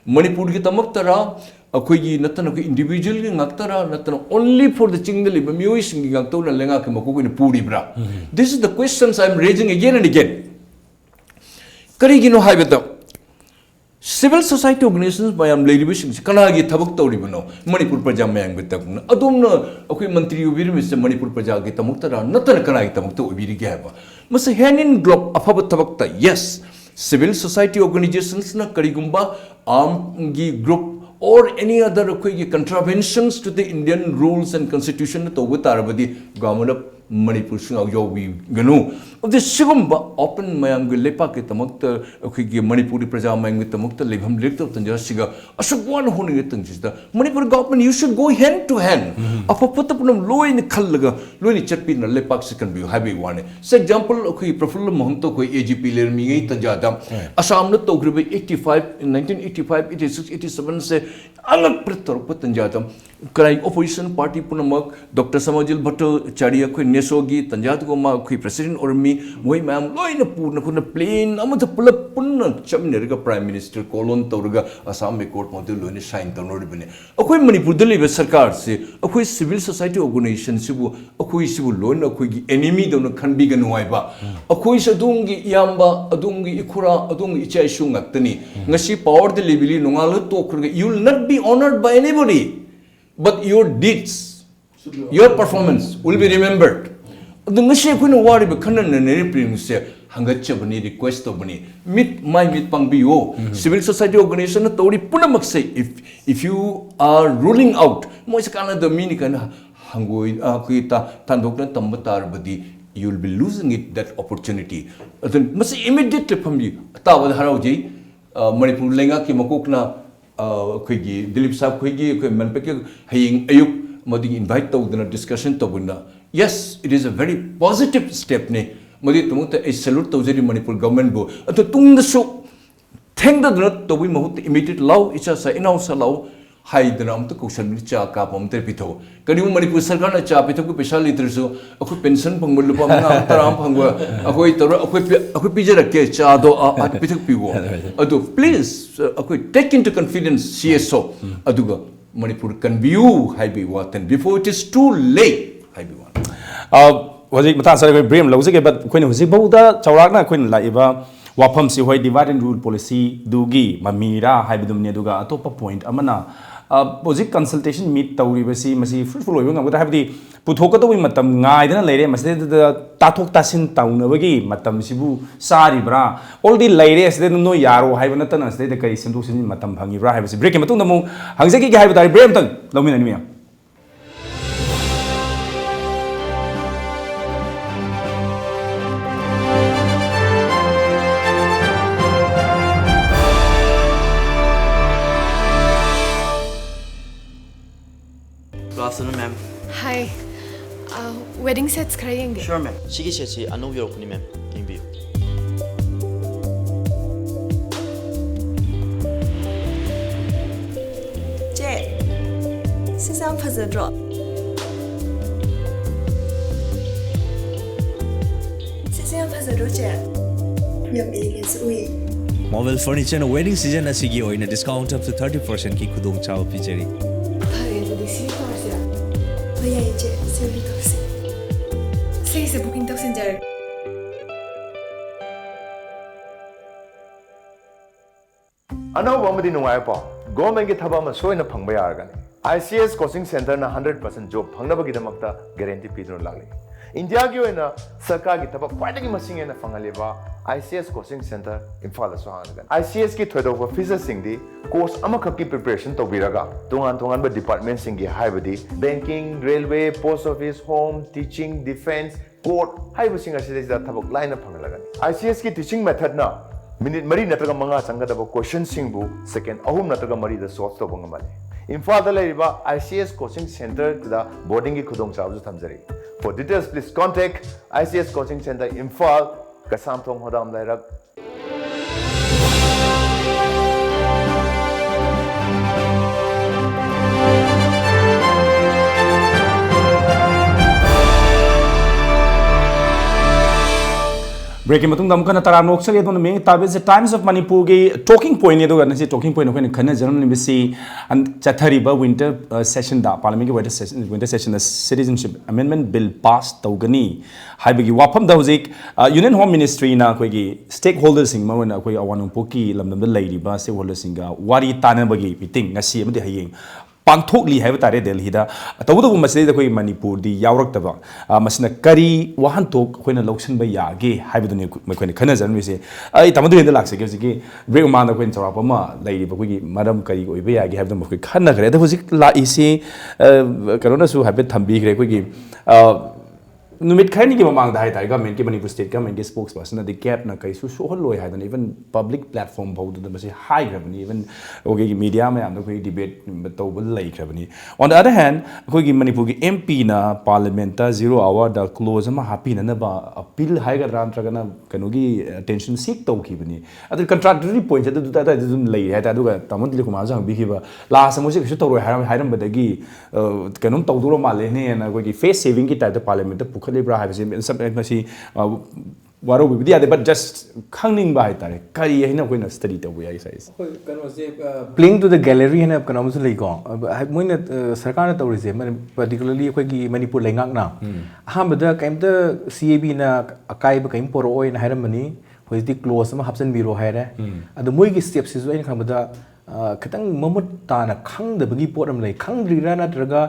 Manipur Gitamaktara, Akwai Natana individually Naktara, Natana only for the Chingali, Muis in Gantona Lengak Makoko in Puribra. This is the questions I am raising again and again. Karigino Haibeta. Civil society organizations by lady wishing Kanagi Tabuk Toribano, Manipur Praja Mang with Tabuna. Adumna, okay, Mantri Ubiri, Mr. Manipur Praja Gitamukta, not a Kanai Tamukta Ubiri Gaba. Must a hand in globe of Tabakta, yes. Civil society organizations, na Karigumba, armed group, or any other contraventions to the Indian rules and constitution to Utarabadi, government of Manipur Ganu. Of the Shigumba, open Mayam Lepa Kitamukta, Manipuri Praja Mang with the Mukta, Lebham Lector Tanjasiga, Ashokwan Honey, Manipur government, you should go hand to hand. Apaputam low in the Kalaga, low in Chapin, Lepak can be heavy one. Say example, Professor Monto, AGP Lermi Tajada, Assam not Togribe 85, in 1985, 86, 87, say, Anak Pretor Patanjatam, Krai opposition party Punamak, Dr. Samajil Bhatta, Chadia Nesogi, Tanjatgoma, President or me, Moy Mam, Loina Puna, plain, Amata Pula Puna, Chamnerica Prime Minister, Colon Torga, Assam Court Montelu, Shine Tonoribine. A quay Manipudali Sarkar say, a quay civil society organization, Sibu, a quay Sibu Loan, a quay enemy don't can be Ganuaiba. A quay Sadungi Yamba, Adungi Ikura, Adungi Ichai Shungatani, Nasi power the Libili, Nongala Tokur, you will not be honored by anybody, but your deeds. Your performance will be remembered. The Nashia Kuna Wari Bakanan and Airplane say, Hangachabani request of money. Meet my meet Pangbo. Civil society organization, Tori Punamak say, if you are ruling out, Moisakana Dominican Hangoi Akuita, Tandokna Tambatar Badi, you will be losing it that opportunity. Then must immediately from you. Tawa Haraji, Manipur Lenga Kimakokna, Dilip Sab Kwigi, Manpeke, Haying Ayuk. Modi invite to discussion to bunda. Yes, it is a very positive step ne. Modi tumuta a salute to the Manipur government bo. At the tung the show, thank the nut to we mohut immediate law, it's a in house allow high the ram to cushion cha capom terpito. Can you Manipur Sargana chapito special literature, a quick pension pangulupam, taram pangua, a quick picture a case, chado at pituk pivo. Adu, please, a quick take into confidence CSO, Aduga. Manipur can view Haibi Watan before it is too late. Haibi Watan. Was it Matan Brim Losik, but when was it Boda, Chaurana, Queen Laiva, Wapam Siway divide and rule policy, Dugi, Mamira, Haibidum Neduga, a top point, Amana. Was it consultation meet Tauribasi, Masi, fruitful, I would have the Putoka with Matam Nai, lady, must the Tatok Tassin Town Navagi, Matam Sibu, Sari Bra, all the ladies, they don't know Yaro, Havanatan, as they the case and Matam Hangira, have a breaking Matunamo, Hangzaki Habitai Brampton, Dominania. Good afternoon, ma'am. Hi. Wedding sets karayengi. Sure, ma'am. Sigi sets anu yorokuni, ma'am. ꯌꯦꯡꯕꯤꯌꯨ 제 세상 파즈드로 세상 파즈드로 제 여기에서 우이 Marvel Furniture na wedding season asigi oina discount up to 30% ki khudong chao pijari. 파에 어디시 거시야 뭐야 이제 세비 덕시 세이스 부킹 덕신절 अनौब अमदी नुंगाय pav government की थबा म सोयना फंगबा यारगनी ICS coaching centre ना 100% job फंगनबगी दमकता guarantee पीदुन लागले India की ओइना सरकार की थबा क्वाइटगी मसिंग एना फंगलेबा ICS coaching centre Imphal दा सोहानगन ICS की थोदोब फीचर सिंगदी कोर्स अमखक की प्रिपरेशन तोबिरागा तोंगान तोंगान बा डिपार्टमेंट सिंगी हाइबदी banking railway post office home teaching defence court हाइब सिंग असिदा थबक लाइन फंगलगन ICS की टीचिंग मेथड ना मिनिट मरी नत्रगा मंगा संगदब क्वेश्चन सिंगबु सेकेंड अहुम नत्रगा मरी द सॉल्व तोब ngamale इम्फाल दा लेरिबा ICS कोचिंग सेंटर दा बोर्डिंग की खुदोंग चाबजु थमजरी for details please contact ICS coaching centre Imphal कसम थोंग होदाम लाइरक ब्रेक की मतुंग दमकन तरा नोक्सरी दोन में ताबे से टाइम्स ऑफ मणिपुर की टॉकिंग पॉइंट ने दो गन से टॉकिंग पॉइंट कोन खन जनरल निबिसी अन चथरीबा विंटर सेशन दा पार्लियामेंट की winter session the citizenship amendment bill pass तौगनी हाइबगी वाफम दा हुजिक यूनियन होम मिनिस्ट्री ना कोई स्टेक होल्डर्स सिंग मवन कोई अवानुपो की लमदम द लेरिबा स्टेक होल्डर्स सिंग वारी तानबगी मीटिंग ngasi amdi hayeng पांथोकली है तारे दिल्ली तब मसद अखोई मणिपुर यावरक्तब मसना करी वाहनथोक अखोइना लौसनब यागे हाइबदुनि मखोइना खनजरमिसे आई तमदु हेंद लाक्सगे हजिकी ब्रेक मान अखोइन चौराप अमा लैरिब अखोइगी मरम करी ओइबे यागे हाइबदु मखोइ खनगरे द हजिक लाइसे करोनासु हाइबे थंबीग्रे अखोइगी नुमित खैनी की ममांग है गवर्नमेंट की मणिपुर स्टेट गवर्नमेंट की स्पोक्स पर्सन अद कैप ना कई सोहलोय है इवन पब्लिक प्लेटफॉर्म बहुत हाईग्रबनी इवन ओके मीडिया में कोई डिबेट तब लेख्रबनी ऑन द अदर हैंड अखोई मणिपुर की MP ना पार्लियामेंट 0 आवर द क्लोज हापीनब अपील हैगद्रा नत्रगना कनोगी अटेंशन सीक तौखिबनी अद कंट्राडिक्टरी पॉइंट्स अदुम लई है अदुगा तमन लिकुमार जंबिखिबा लास्ट मोसे किछु तौरोय हायरमबदगी कनोम तौदुरो माले ने ना कोई फेस सेविंग की टाइप पार्लियामेंट पुखलिब्रा है सब मसी वारो बिबदी आदे बट जस्ट खंगनिंग बा है करी है ना कोई ना स्टडी तब याई साइज प्लेइंग टू द गैलरी है ना कनोम से लेको मोइन सरकार ने तौरिसे पर्टिकुलरली अखोई की मणिपुर लेंगाक ना अहमद कैमत CAB ना अकाइब कैम पोरोय ना हैरमनी होइदि क्लोज अमा हप्सन बिरो हैरे अद मोइगी स्टेप्स इज इन खबदा खतंग ममुत ताना खंगदबगी पोरम ले खंगद्रिरा नत्रगा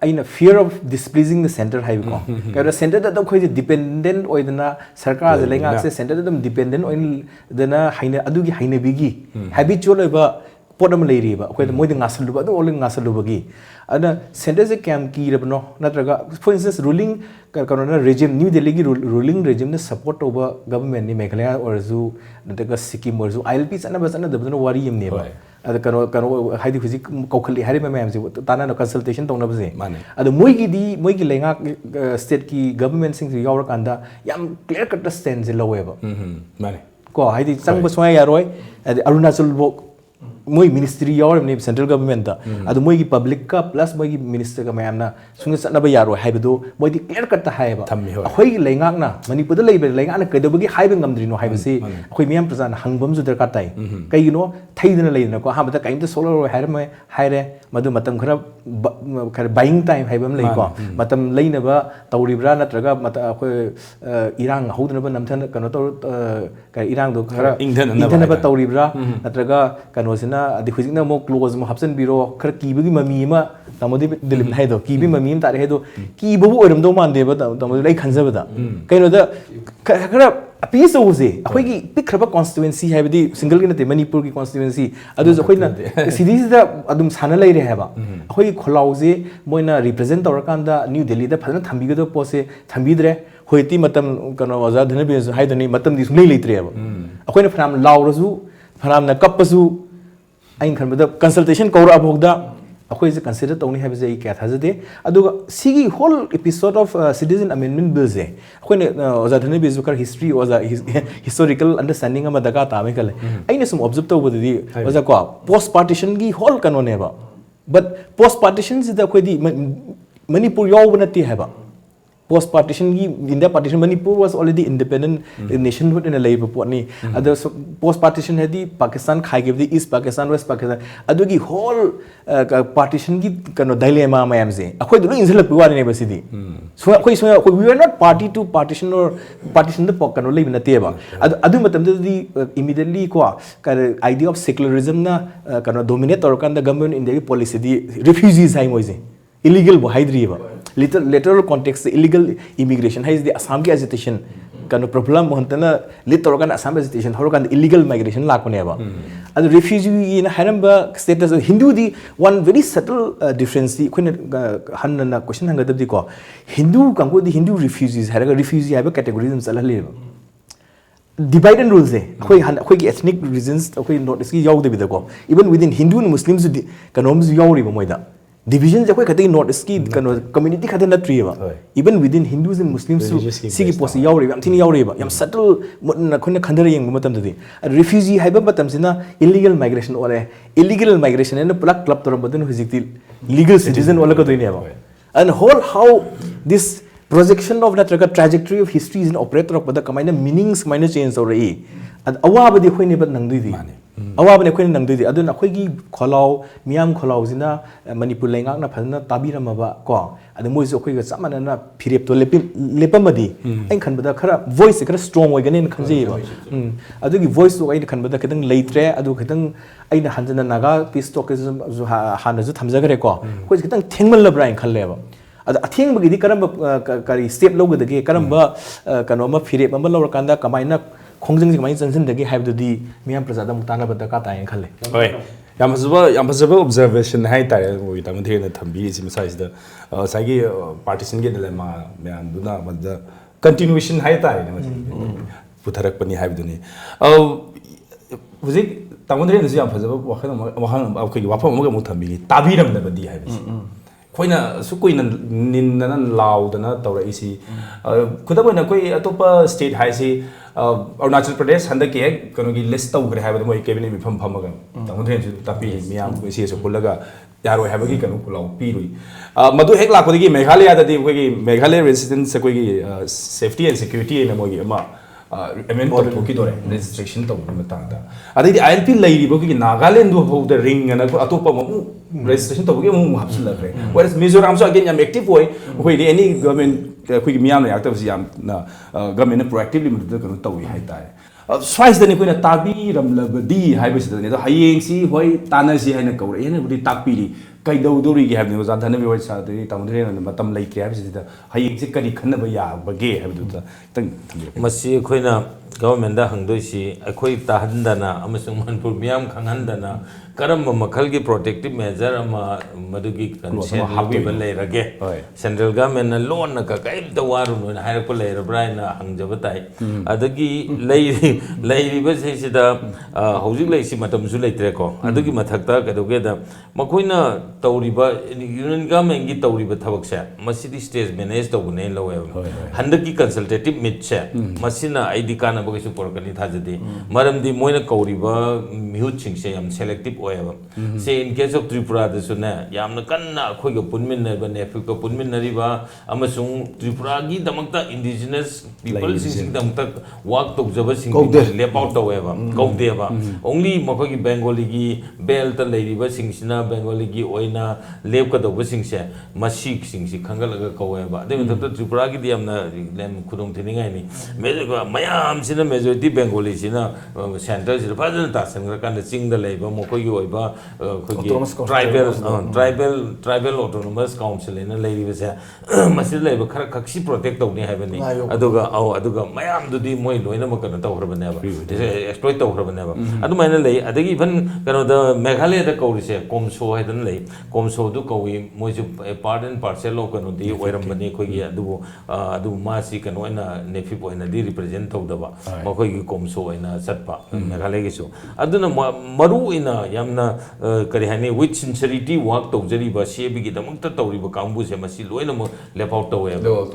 अना फियर ऑफ डिस्प्लीजिंग द सेंटर है क्या सेंटर तब अखोई डिपेंडेंट ओइदना सरकार लेंगाक से सेंटर तब डिपेंडेंट ओइदना हाइना अदुगी हाइनबिगी हैबिचुअल ओइबा पोटम लेरिबा अखोई मोइद ngasluba अदु ओलिंग ngasluबगी अना सेंटर से कैम कीरबनो नत्रगा फॉर इंस्टेंस रूलिंग करोना रेजिम न्यू दिल्ली की रूलिंग रेजिम ने सपोर्ट ओबा गवर्नमेंट नि मेघालय ओरजु नतगा सिक्किम ओरजु ILP सना दबनो वारी यमनेबा अद कनो हाइदि हुजि कौखली हारि मैम से ताना कंसल्टेशन तौनबजे अद मोइगी लेंगा स्टेट की गवर्नमेंट सिंग यावर कांदा याम क्लियर कट स्टैंड जे लवेबा माने को हाइदि संग सोया यारोय अरुणाचल बो मोई मिनिस्ट्री यावरने सेंट्रल गवर्नमेंट अद मोइगी पब्लिक का प्लस मोइगी मिनिस्टर का मैमना सुंग सनबा यारो हाइबदो मोइदी क्लियर कट हाइबा अखोई लेंगाकना मणिपुर लेबे लेंगाना कदबगी हाइबे ngамद्रिनो हाइबसे अखोई मियाम प्रजान हंगबम जु दरकार ताई कईनो थैदना लेना को हाबदा काइमते सोलर हाइरम हाइरे मदु मतम खरा बाइंग टाइम हाइबम लेको मतम लेनबा तौरिब्रा नत्रगा मत अखोई इरांग हौदनबा नमथन कनो तो इरांग दो खरा इंधनबा तौरिब्रा नत्रगा कनोसिना अदि खुजिना मो क्लोज मो हप्सन बिरो खर कीबगी ममी मा तमोदि दिलिम हाइदो कीबी ममी तारे हेदो कीबबु ओरमदो मानदेबा तमोदि लै खनजबदा कइनो द खरा अपीस होजे अखोइगी पिखरबा कॉन्स्टिट्यूएंसी हाइबदी सिंगल की नते मणिपुर की कॉन्स्टिट्यूएंसी अदु अखोइना सिदीसदा अदुम साना लैरे हाबा अखोइ खोलाउजे मोइना रिप्रेजेंट तौरकांदा न्यू दिल्ली दा फजना थंबिगदो पोसे थंबिद्रे होइति मतम कनो आजाद धनबे हाइदनी मतम दिस नै लेत्रे हाबा अखोइना फराम लाउरजु फराम न कपसु आइन खनबदा कंसल्टेशन कौरा भोगदा अखोई से कंसीडर तौनी है बजे क्या था जदे अदुगा सिगी whole episode of citizen amendment bill से अखोई ने ओजाधने बिजुकर हिस्ट्री ओजा हिस्टोरिकल अंडरस्टैंडिंग अमा दगा तामे कले आइने सुम ऑब्जर्व तौबदि ओजा को पोस्ट पार्टीशन की होल कनोनेबा बट पोस्ट पार्टीशन से अखोई दी मणिपुर याव नती हैबा post partition की India partition Manipur was already independent nationhood in a labor potni other post partition है दी Pakistan खाई के दी East Pakistan West Pakistan अदो की whole partition की कनो dilemma में हमसे अखोई दोनों इंसान लोग पुआने नहीं बसी दी so अखोई we were not party to partition or partition the कनो ले बिना तेबा अदो मतलब तो दी immediately को कर idea of secularism ना कनो dominate और kan the government India की policy दी refugees है मोइजे illegal वो हाइड्री बा literal context illegal immigration है इस असम की agitation कनो problem होता literal kan असम agitation हरो kan illegal migration लाख बने बा अदो refugee इन हरम बा status Hindu दी one very subtle difference दी कोई हन ना question हंगा तब दी को Hindu कंगो दी Hindu refugees है रगा refugee है बा categorism चला ले divide and rule से कोई की ethnic reasons कोई notice की याव दे भी देखो even within Hindu and Muslims कनोम्स याव री बमोइदा division जब कोई कहते नॉर्थ ईस्ट की community कहते न ट्री है even within Hindus and Muslims सिगी पोस्ट याव रही है हम याव रही है हम subtle न खंडर यंग मतम तो दी refugee है बतम से ना illegal migration वाले illegal migration है ना प्लग क्लब तो रंबतन हुजिकती legal citizen वाले को तो नहीं है and whole how this projection of that trajectory of history is an operator of the kind of meanings minor change or a अवाब दी कोई नहीं बत नंग दी अवाब ने कोई नंग दी अदुन अखोई की खोलाव मियाम खोलाव जिना मणिपुर लेंगाक ना फजना ताबीरमबा को अद मोइ जो अखोई चप मानना फिरेप तो लेपमदी अइन खनबदा खरा वॉइस खरा स्ट्रांग ओइगने खनजेबा अदुगी वॉइस तो अइन खनबदा खतंग लेत्रे अदु खतंग अइन हंजना नागा पीस टॉकिज्म जो हाना जो थमजगरे को कोइ खतंग थेंगमलब्रा इन खनलेबा अद अथेंगबगी करम करी स्टेप लोगदगे करम कनोमा फिरेप अमा लौरकांदा कमाइना खोंजंग से कमाइन चंसन दगे हाइबदुदी मियाम प्रजादा मुताना बदा का तायन खले होय याम फजबा ऑब्जर्वेशन है तारे वो इता मथे न थंबी इस मिसाइज द सागी पार्टीशन के दिलेमा म्याम दुना मद कंटिन्यूएशन है तारे न पुथरक पनी हाइबदुनी हुजिक तामोदरे न याम फजबा वखन अखोई वाफम अमगा मु थंबी ताबीरम दबदी हाइबसी खोइना सुकुइना निनना लाउदना तौरइसी खुदबना कोई अतोपा स्टेट हाइसी अरुणाचल प्रदेश हंदक के कनो की लिस्ट तौग्रे हाइबद मोइ कैबिनेट मिफम फमगा तमुद्रेन सु तापी मियाम को इसी सु पुलगा यारो हाइबगी कनो पुलाव पीरुई मदु हेक लाखोदगी मेघालय ददी कोई मेघालय रेसिडेंट्स कोई सेफ्टी एंड सिक्योरिटी एन मोइ अमा एमेंट तो की दोरे रजिस्ट्रेशन तो मतांदा अदि आईएलपी लैरिबो की नागालैंड दो हो द रिंग ना अतोपा मु रजिस्ट्रेशन तो मु हब्सलखरे वेरस मिजोरम सो अगेन याम एक्टिव होय होय एनी गवर्नमेंट कोई मियाम याक्तब याम गवर्नमेंट प्रोएक्टिवली मदद कनो तौई हाय ताय स्वाइसदनी कोइना ताबीरमलबदी हाइबसिदनी तो हयेंसी होय तानसी हायना कौरे हेना बुदी ताकपीरी कईदौदौरी है जाधन भी सादी तमुद्रे मतम लेते है हयेंसे करी खनब याबगे है गवर्नमेंट हंगदोसी अखोई ताहंदना अमसुंग मनपुर मियाम खंगहंदना करम मखल की प्रोटेक्टिव मेजर मदुगी कंसेंट लेरगे सेंट्रल गवर्नमेंट लोन का कईमत वारुन हायरप लेरब्रायना हंगजब ताई अदगी लेरिबे सेसिदा हौजिक लेसि मतमसु लेत्रेको अदगी मथक्ता कदोगेदा मखोइना तौरिबा यूनियन गवर्नमेंट की तौरिबा थबकसे मसिदी स्टेज मैनेज तौबने लवे हंदकी कंसल्टेटिव मीट से मसिना आईडी काना बगैसु पोरकनी थाजदी मरमदी मोइना कौरिबा मिहुत सिंगसे याम सेलेक्टिव ओएबा से इन केस ऑफ त्रिपुरा दसुने यामना कन्ना अखोइगा पुनमिननबा नेफिक पुनमिननरिबा अमसुंग त्रिपुरा की दमकता इंडिजिनस पीपल सिंग दमकता वाक तोजबा सिंग लेप आउट तोएबा कौदेबा ओनली मखोगी बेंगोली की बेल त लेरिबा सिंगसिना बेंगोली की ओइना लेप कदोबा सिंगसे मसिक सिंगसि खंगलगा कौएबा अदे मतलब त्रिपुरा की दियामना लेम खुदोंग थिनिंगाइनी मेजगा मयाम सिना मेजॉरिटी बेंगोली सिना सेंटर सिना फजन तासन का चिंग द लेबा मखोगी ओइबा ट्राइबल ऑटोनोमस काउंसिल इन लेरिबसे मसिद लेबा खरा खक्सी प्रोटेक्ट तौनी हाइबनी अदुगा अदुगा मयाम दुदी मोइ लोइना मकन तौहरबनेबा एक्सप्लॉइट तौहरबनेबा अदुमाइना ले अदगी इवन कनो द मेघालय द कौरिसे कोमसो हाइदन ले komso du kawi moju part and parcel of kanu di oirambani khoi adu masi kanu ina nefi po ina di represent tawdaba makhoi gi komso ina satpa meghalaya gi su aduna maru ina yamna kari hani with sincerity work tawjari ba sebi gi damakta tawri ba kambu se masi loina mo left out tawe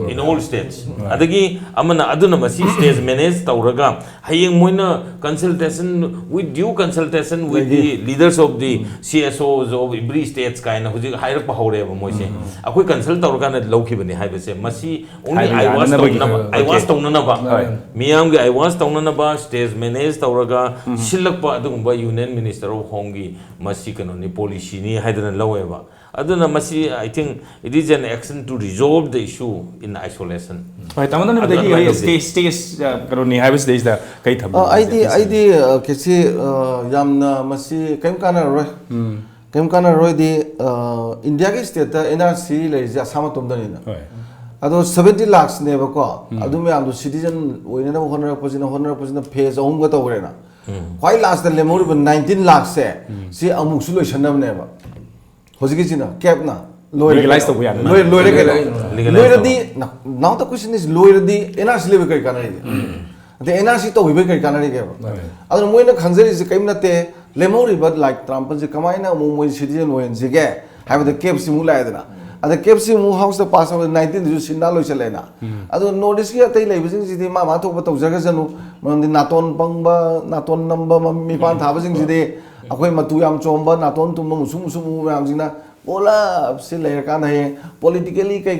in all states adagi amana aduna masi stage manage tawraga hayeng moina consultation with due consultation with the leaders of the CSOs of every states kind of higher power ba moise akoi consult tawraga na lauki bani haibase masi only I was tawna ba miyam gi I was tawna ba stage manage tawraga silak pa adugumba union minister of home gi masi kanoni policy ni haidana lawe ba aduna masi I think it is an action to resolve the issue in isolation right taman na dagi stage karoni have stage da kai tham ID kesi yamna masi kaim kana roi di India ki state ta NRC le ja sama tum dani na ado 70 lakhs ne ba ko adu me am citizen oine na honor phase ahum ga to re na kwai last the lemor 19 lakhs se si amuk su loisan na ne ba hojiki china cap na legalize to ya loire di now the question is loire di NRC le kai kana ri the NRC to we kai kana ri ke adu moi na khanjari se kaim na te lemor but like Trump je kamai na mo citizen oin je ge have the cap simula idana ada KFC mu house the pass of 19 ju sinna loi chalena adu notice ki atai lai bising ji ma thok ba tawjaga janu mon din naton pangba naton number mi pan tha basing ji de akoi matu yam chomba naton tum musum yam jina bola se lai ka na he politically kai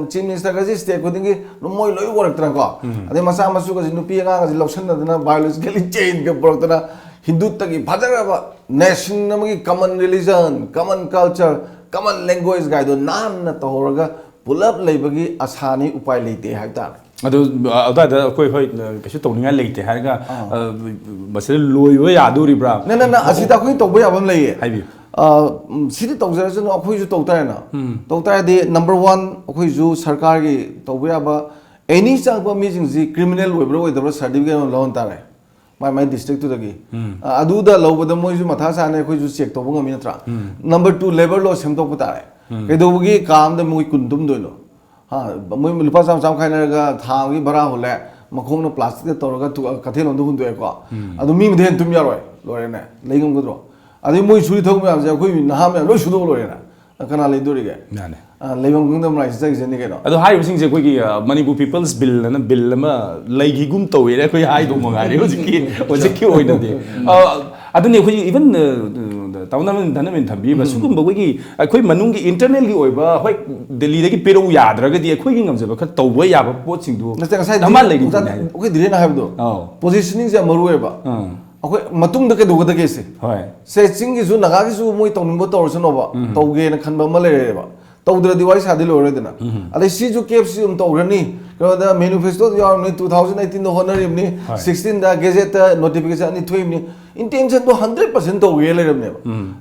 chief minister ga ji state ko dingi moi loi work tra ko ade masa masu ga nu pi nga ga loksan na biologically change ga portana hindu tagi bhajara ba nation namagi common religion common culture common language guide nan na toraga pulap leibagi asani upai leite haita adu ada koi hoi kasu tawninga leite harga masale loiwa yaduri bra na asita koi tawba yabam leiye haibi sidi tawjara jano akoi ju tawta na tawta de number 1 akoi ju sarkar gi tawba yaba any changba meeting ji criminal webro webro certificate loan tare my district to the gi adu da low the moi ju matha sa ne khoi ju check to bang mi tra number 2 labor law sem to pata hai ke do gi kam da moi kundum do lo ha moi lupa sam khai na ga tha gi bara hole makhong na plastic to ga tu kathen on do hun do ko adu mi me den tum ya roi lo re ne leigum go dro adu moi suri thong ma ja khoi na ha me lo su do lo re na kana le do ri ge na ne leibam kingdom rai sa gi ni ge no adu hai sing je koi gi Manipur people's bill na bill ma leigi gum to we koi hai do ma ga re hojiki oi na de adu ne khoi even tawnamen dhanamen thambi ba sugum ba gi khoi manung gi internal gi oi ba hoi delhi de gi pero yadra ga di khoi gi ngam je ba kha to ba ya ba pot sing du na sai dama le gi okay dire na ha do positioning je maru e ba okay matung da ke do ga da ke se hoi se sing gi ju naga gi ju moi tawning bo tor so no ba to ge na khan ba ma le re ba tawdra diwai sa dilo re dina ale si ju KFC um tawrani ko da manifesto ya 2018 no honor ni 16 da gazette notification ni thoi ni intention to 100% to ge le re ne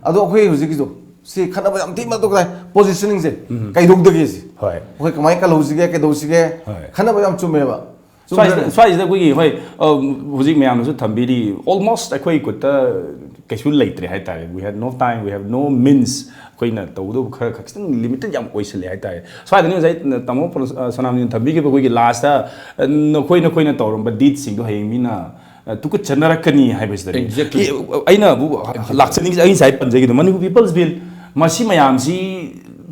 ado khoi huji ki jo si khana ba am ti ma to kai positioning se kai dog da ge si hoi khoi kamai ka lo si ge ke do si ge khana ba am chume ba swai da koi hoi huji me am su thambi di almost khoi ko ta kasu leitre hai tare we had no time we have no means koi na to do khar khaksin limited yam koi se le hai tare swai da ni jai tamo sanam ni thambi ge koi gi last no koi na torom ba dit sing do hai mi na tu ko chanara kani hai bes da Exactly. aina bu lakchani ai sai panjai gi Manipur people's bill masi mayam si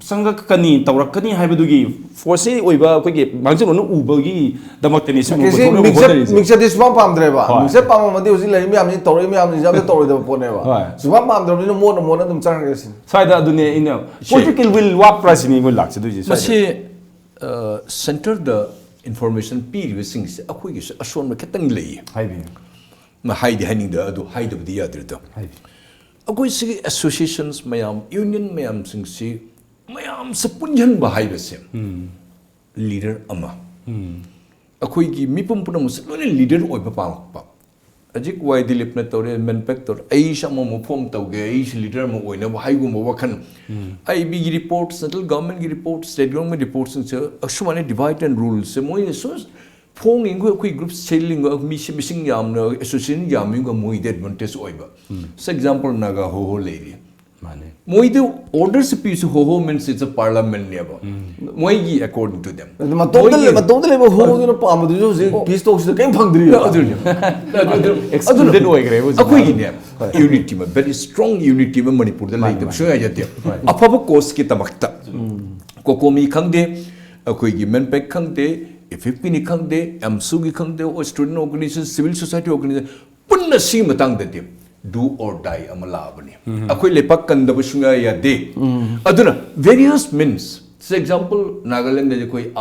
sanga kani tawrakani haibadugi force oiba kogi mangje no ubagi damakte ni su mixer this one pam dreba mixer pam ma de usi lai mi am ni tawri mi am ni jam de tawri da pone ba suba pam dreba ni mo na dum chang ga sin sai da adune in political will wap price ni go lakse duji masi center the information period sings akoi gi ashon ma ketang lei haibi ma haidi haning da adu haida bdi yadir da haibi akoi si associations mayam union mayam sing si mayam sa punjan ba haiba se leader ama akoi gi mipum punam se lo leader oi pa ajik wai dilip na tore manufacture ai shamo mo form tawge ai leader mo oi na ba haigu mo wakhan ai bi report central government gi report state government reports se ashumane divide and rule se moi so phong ingo akoi group selling missing yam na association yam ingo moi de advantage oi ba for example naga ho lady Moidu orders a piece of ho means it's a parliament level. Moigi according to them. Don't let me hold in a palm of the Jose, peace talks the game hungry. Excluded Unity, very strong unity of Manipur, the light of Shoya. A papa course kitamakta. Kokomi Kangde, a Koigi Menpek Kangde, a 15 Kangde, Amsugi Kangde, or student organizations, civil society organizations, Punna Simatang the dim. Do or die amalabani. Akoi lepak kanda bushunga ya de. Aduna various means. For example, Nagaland is koi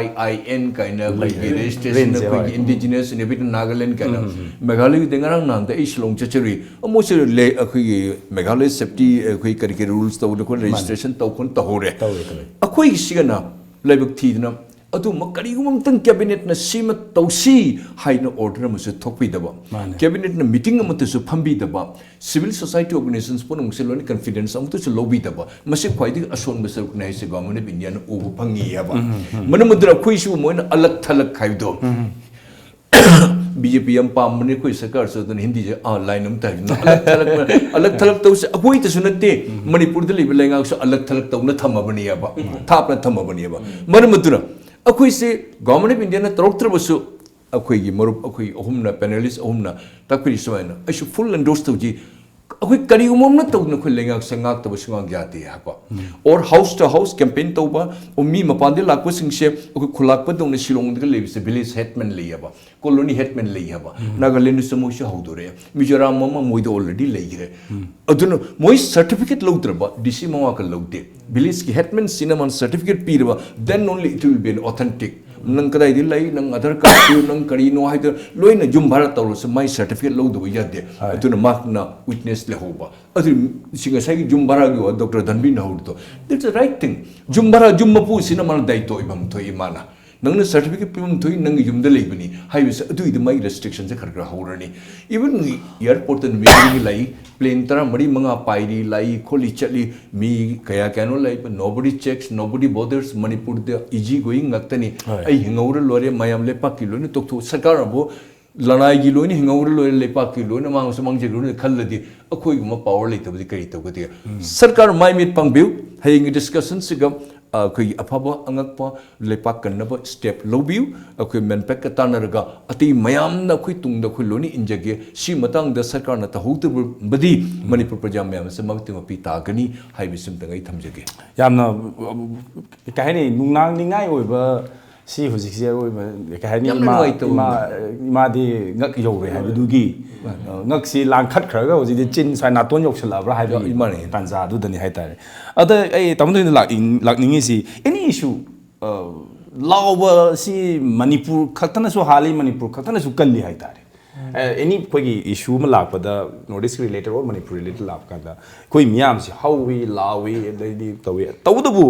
RIIN kind of registration koi indigenous in a bit Nagaland kind of. Meghalaya dengarang nang the Ishlong Chachari. Almost le akoi Meghalaya safety koi karike rules to the registration to kon tahore. Akoi sigana lebak thidna. Adu makarigumam tang cabinet na sima tausi hai na order masu thokpi daba cabinet na meeting amatu su phambi daba civil society organizations pon ngseloni confidence amatu su lobby daba masi khwaidi ason basar kunai se government of India na ubu phangi yaba manamudra khoisu moina alak thalak khaido BJP am pamne koi sarkar so dan hindi je line am ta alak thalak to se akoi ta sunate Manipur de libe lenga so alak thalak to na thamabani yaba thap na thamabani yaba manamudra अखोई से government of India ने तरक्तर बसु अखोई की मरुप अखोई ओहुमना panelist ओहुमना तकपरी सवाइना ऐसे full endorse तो जी अखोई करी उमम न तो न खुल लेंगा संगाक तो बसुंगा जाती है हपा और हाउस टू हाउस कैंपेन तो बा उम्मी मपांदे लाखो सिंगसे अखोई खुलाक पर तो न शिलोंग दे लेबि से विलेज हेडमैन ले बा कॉलोनी हेडमैन ले बा नागालैंड समोशा हौदो रे मिजोराम मम मोइ दो ऑलरेडी ले रे अदुन मोइ सर्टिफिकेट लौद्रबा डीसी मवा का लौदे विलेज की हेडमैन सिनेमा सर्टिफिकेट पीरबा then only it will be an authentic नंग कदाई दि लाई नंग आधार कार्ड नंग करीनो हाइद लोइना जुम भारत तौरस माइ सर्टिफिकेट लौदो यादे अदुन माकना विटनेस ले होबा अदु सिंगा साइ जुम भारा गो डॉक्टर धनबी नहुदो दैट्स द राइट थिंग जुम भारा जुम मपु सिनेमा दाइतो इबम थोइ माना नंगने सर्टिफिकेट पिम थोइ नंग युम दे लेबनी हाइबस अदु इद माइ रेस्ट्रिक्शन से खरखर होरनी इवन एयरपोर्ट न मीटिंग लाई प्लेन तरा मरी मंगा पाइरी लाई खोली चली मी कया कैनो लाई nobody checks nobody bothers Manipur दे easy going ngaktani ai hingawr lore mayam le pak kilo ne tokto sarkar abo lanai gi lo ni hingawr lore le pak kilo ne mang samang je lo ne khalladi akhoi guma power le tabdi kari tawgati sarkar mai mit pangbiu haying discussion sigam अखोई अफाबा अंगकपा लेपाक कन्नबा step लौबिउ अखोई मेनपेक का तानरगा अति मयाम न अखोई तुंगदा अखोई लोनी इंजगे सी Matang the सरकार न तहुत बदी मणिपुर प्रजा मयाम से मगति मपि तागनी हाइबिसम तंगै थमजगे यामना कहनी नुंगनांग निंगाई ओइबा सी हुजिक से ओइबा कहनी मा दि ngak yore हाइबदुगी ngak si langkhat khraga hoji chin sai naton yoksalabra haibi imane tanja du dani haitare ada ai tamdoi lakningi si any issue lawa si manipur khatana su hali manipur khatana su kalli haitare any koigi issue ma lakpada notice related or manipur related lakada koi miyam si hawi lawi dai tawi tawdabu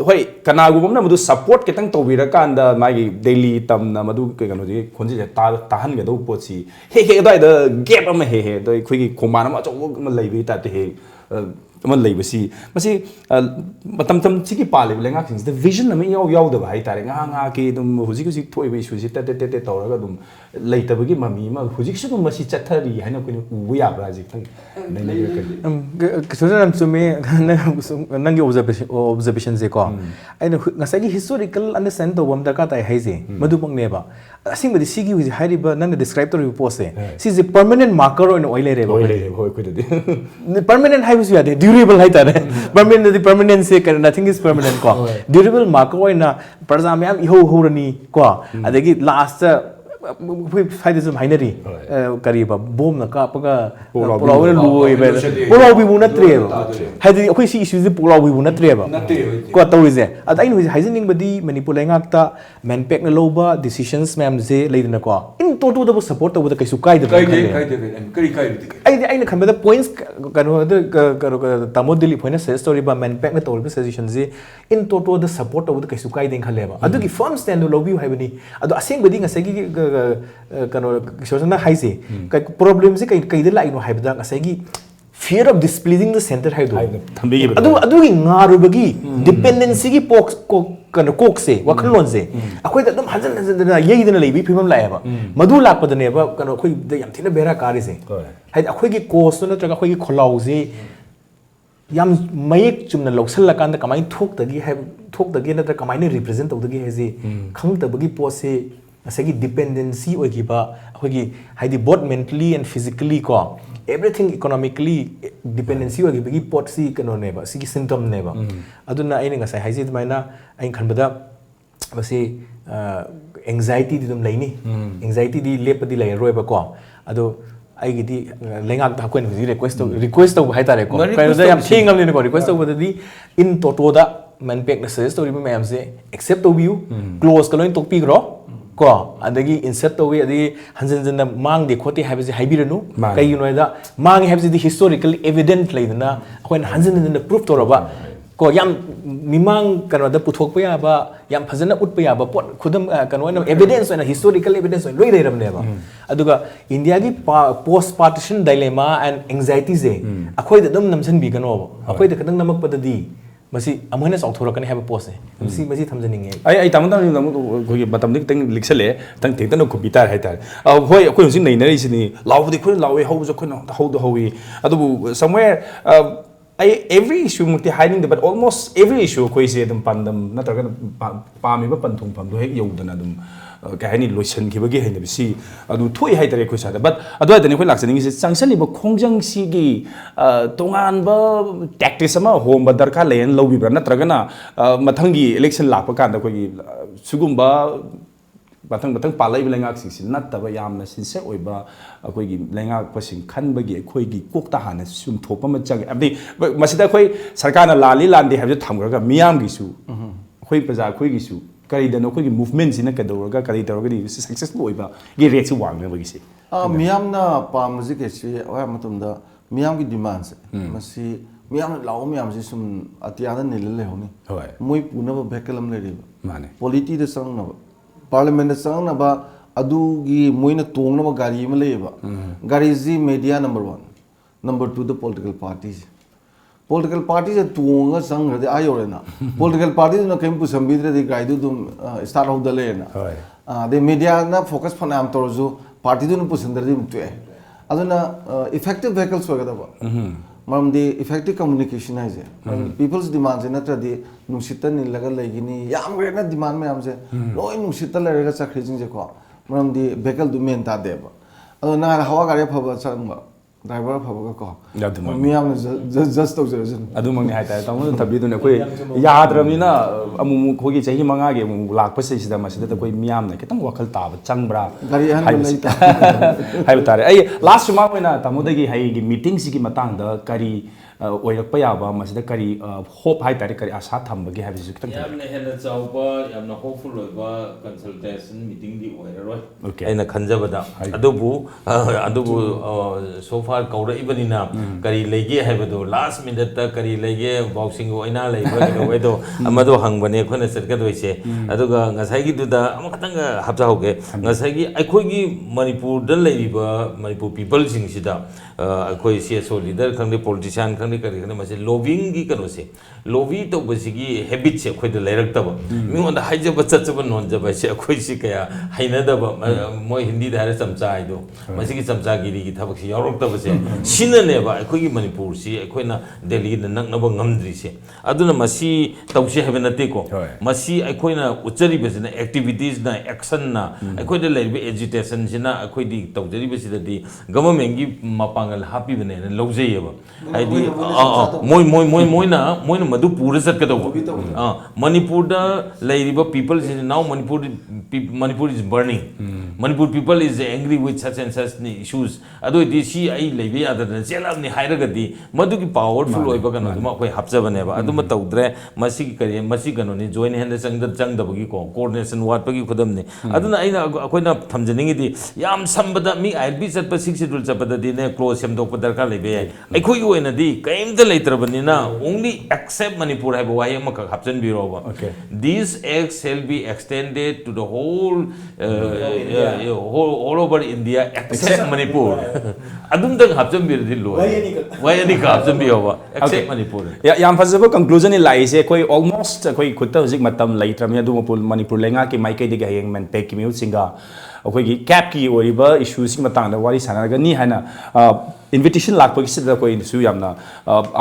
hoi kanagum na madu support ketang tawira kanda magi daily tam na madu ke kano ji khonji tahan ga do pochi he dai da gap ama he dai khoi gi khomana ma chaw ma leibi ta te he ama leibi si masi matam tam chi ki pale lenga things the vision na me yaw da bai tare nga ki dum huji huji thoi bi su si te tawra dum leitaba gi mami ma huji su dum masi chathari haina ko u ya bra ji thang nei ka so ram su me nang observation je ko aina ngasai gi historical understand to bam da ka tai haise madu pang ne ba asing badi sigi huji hariba nang describe to report se si is a permanent marker on oil re ba hoi ko de permanent hai busu ya de durable hai ta ne permanent the permanent se nothing is permanent ko durable marker oina praja myam iho horani ko adagi last फाइदसम हाइनरी करीबा बोम न कापगा pulao Louis बे पोलाव बिबु नत्रेबा हाइदि अखोइ सी issues pulao बिबु नत्रेबा को तौरिजे अदाइन हुइ हाइजनिंग बदी मणिपुर लेंगाकता मैनपेक न लोबा decisions ma'am जे लेदन को इन टोटो दबो सपोर्ट तबो कैसु काइद आइना खनबदा पॉइंट्स कनो तामो दिली फोइना से स्टोरी बा मैनपेक न तौरिबा सजेशन जे इन टोटो द सपोर्ट तबो कैसु काइदें खलेबा अदुगी फर्म स्टैंड लोबिउ हाइबनी अदो असेंग बदी ngасagi कनो किशोरचंद्र हाइसे प्रॉब्लम से कई दे लाइनो हाइबदा ngасagi fear of displeasing the center हाइदो अदु अदुगी ngaruबगी डिपेंडेंसी की कनो कोक से वखल लोन से अखोई द दम हजन हजन द येई दन लेबी फिमम लाएबा मधु लाक पदने बा कनो अखोई द याम थिना बेरा कारी से हाय अखोई की कोस तो नत्रगा अखोई की खोलाउ से याम मयेक चुमना लौसल लकान द कमाई थोक दगी है थोक दगी नत्र कमाई ने रिप्रेजेंट तौ दगी है जे खंग तबगी पो से असेगी डिपेंडेंसी ओगिबा अखोई हाइदि बोथ मेंटली एंड फिजिकली को everything economically dependency ओगिबगी पोट सी कनो नेबा सिगी सिम्पटम नेबा अदुना आइने ngasai हाइजे दमाइना आइन खनबदा बसे anxiety di dum laini anxiety di lepadi lai roiba ko ado aigidi lengak ta koin request to hai tare ko kai da yam thingam ni ko request to di in toto da man pek na suggest to ri mayam se accept to view close ka loin tok pi gro ko adagi insert to we adi hanjin jin mang de khoti habi se haibiranu kai you know da mang habi the historical evident leidana when hanjin jin proof to roba ko yam mimang kano da puthok pa ya ba yam phajana ut pa ya ba pot khudam kano na evidence and historical evidence loi dai ram ne ba aduga india gi post partition dilemma and anxiety je akhoi da dum namsan bi kano akhoi da kadang namak pa da di मसी अमहने साउथोरकने हैब पोसे मसी थमजनिंगे आई तामन कोई मतम तंग लिखसले तंग तेतन को बितार हैतार होय कोई हुसिन नैनरी सिनी लावदि खोय लावे हौ जो खोय हौ हौवी अदबु समवेयर every issue मुक्ति hiding the but almost every issue कोई से दम pandam नत्रगन पामिबा पंथुम फमदो हेक यौदना दम कहनी लोशन खिबगे हैन बिसी अदु थोय हाइतरे खोय सादा बट अदु आदनि खोय लाक्सनिंग से चांगसलिबो खोंजंग सिगी तोंगानबा टैक्टिस अमा होम दरकार लेन लौबिब्रा नत्रगना मथंगी इलेक्शन लाप कांदा कोई सुगुम्बा मतंग पालाइब लेंगाक सिंग नत्तबा यामना सिंसियर ओइबा अखोइगी लेंगाक पसिंग खनबगी अखोइगी कोकता हाना सुम थोपा म जग अबदि मसिदा अखोइ सरकारना लाली लांदे हाबजे थामग्रगा मियामगिसु अखोइ प्रजा अखोइगिसु करिदनो अखोइगी मूवमेंट सिना कदौरगा करि तौरगदि सक्सेसफुल ओइबा गे रेट सु वांगबगिसि मियामना पामजि केसि ओया मतुमदा मियामगी डिमांड से मसि मियाम लाओ मियाम से सुम अतियादा निल लेहोनी होय मोइ पुनब भेकलम लेरिबा माने पॉलिटी दे संगनब पार्लियामेंट संगनबा अदुगी मोइना तोंगनबा गाड़ी म लेबा गाड़ी जी media number 1 number 2 the political parties are tools sang hade ayorena political parties na kem pusambidre de gaidu dum start of the lena the media na focus phanam torju party dun pusandre dim tu aduna effective vehicles wagada ba maram the effective communication is people's demands na tra de nusita ni laga legini yam great na demand me amse loi nusita lega sakhrijing je ko maram the vehicle du men ta deba aduna hawa gari phaba changba driver phaba ko मियाम just तौजरजन अदुमंग हाइता तमु तबिदुन कोइ याद्रमिना अमु खोगी चही मंगागे अमु लाकपसे सिदा मसिदा त कोइ मियाम न खतम वखल ताब चंगब्रा गरि हन लैता हाइब तारे आई लास्ट मा ओइना तमुदगी हाइगी मीटिंग सिगी मतंग द करी ओइरप याबा मसिदा करी होप हाइ तारे करी आशा थमबगे हाइबिसु खतम यामने हेन चाउबा यामना होपफुल ओइबा कंसल्टेशन मीटिंग दी ओइररोय आइना खंजबदा अदुबु सो फार कौरा इबनिना करी लेगे हैबदो लास्ट मिनट त करी लेगे बॉक्सिंग ओइना लेबा केदो अमदो हंगबने खोना सटकदोइसे अदुगा ngसाइगी दुदा अमखतंग हाबजा होगे ngसाइगी अखोइगी Manipur the लेरिबा Manipur people sing सिदा अखोइ सीएसओ लीडर खंगदे पॉलिटिशियन खंगदे करी खंगदे मसे लॉबिंग गी कनो से लॉबी तो बसिगी हैबिट से अखोइ द लेरक्तब मिंगोंदा हाइजब चचब नोनजब से अखोइ सि कया हाइनदब मोय हिंदी दा हरे चमचा आइदो मसिगी चमचा गिरी की थबक से यारोक्तब से सिननेबा अखोइगी मणिपुर सि अखोइना दिल्ली द नकनब ngमद्रि से अदुना मसी तौसे हेबे नते को मसी अखोइना उच्चरी बसिना एक्टिविटीज ना एक्शन ना अखोइदा लेबे एजिटेशन सिना अखोइदी तौजरी बसिददी गवर्नमेंट गी मपांगल हापी बने लौजेयबा आइदी मोइना मधु पूरा चटकदो मणिपुर दा लेरिबा people is now Manipur is burning Manipur people is angry with such and such issues अदोइदी सी आई लेबे यादन चेलाबनि हाइरगदी मधुगी पावरफुल ओइबा कनो दुमा अखोइ हाबजबनेबा अदुमा तौद्रे मसी करी मसी कनोनि जॉइन हैंड चंगदबगी को कोऑर्डिनेशन वाटपगी खुदमने अदुना आइना अखोइना थमजनिंगिदी याम संबदा मी आईबी चटप 6 शेड्यूल चपददी ने क्लोज सेमदोप दरकार लेबे अखोइ ओइनदी kaimta leitrabnina only accept Manipur hai bo hai ma hapchen biro ba Okay. these acts shall be extended to the whole all over India except Manipur adum tang hapchen bir dil lo why ani ka hapchen biro ba except Manipur yam fazaba conclusion ni lai se koi almost koi khutta hojik matam leitram ya du Manipur lenga ki mai kai de ga heng man pe ki mu singa ꯑꯩꯈꯣꯏꯒꯤ ꯀꯦꯞꯀꯤ ꯑꯣꯏꯔꯤꯕ ꯏꯁꯨꯁꯤꯒꯤ ꯃꯇꯥꯡꯗ ꯋꯥꯔꯤ ꯁꯥꯟꯅꯔꯒꯅꯤ ꯍꯥꯏꯅ invitation ꯂꯥꯛꯄꯒꯤꯁꯤꯗ ꯑꯩꯈꯣꯏꯅꯁꯨ ꯌꯥꯝꯅ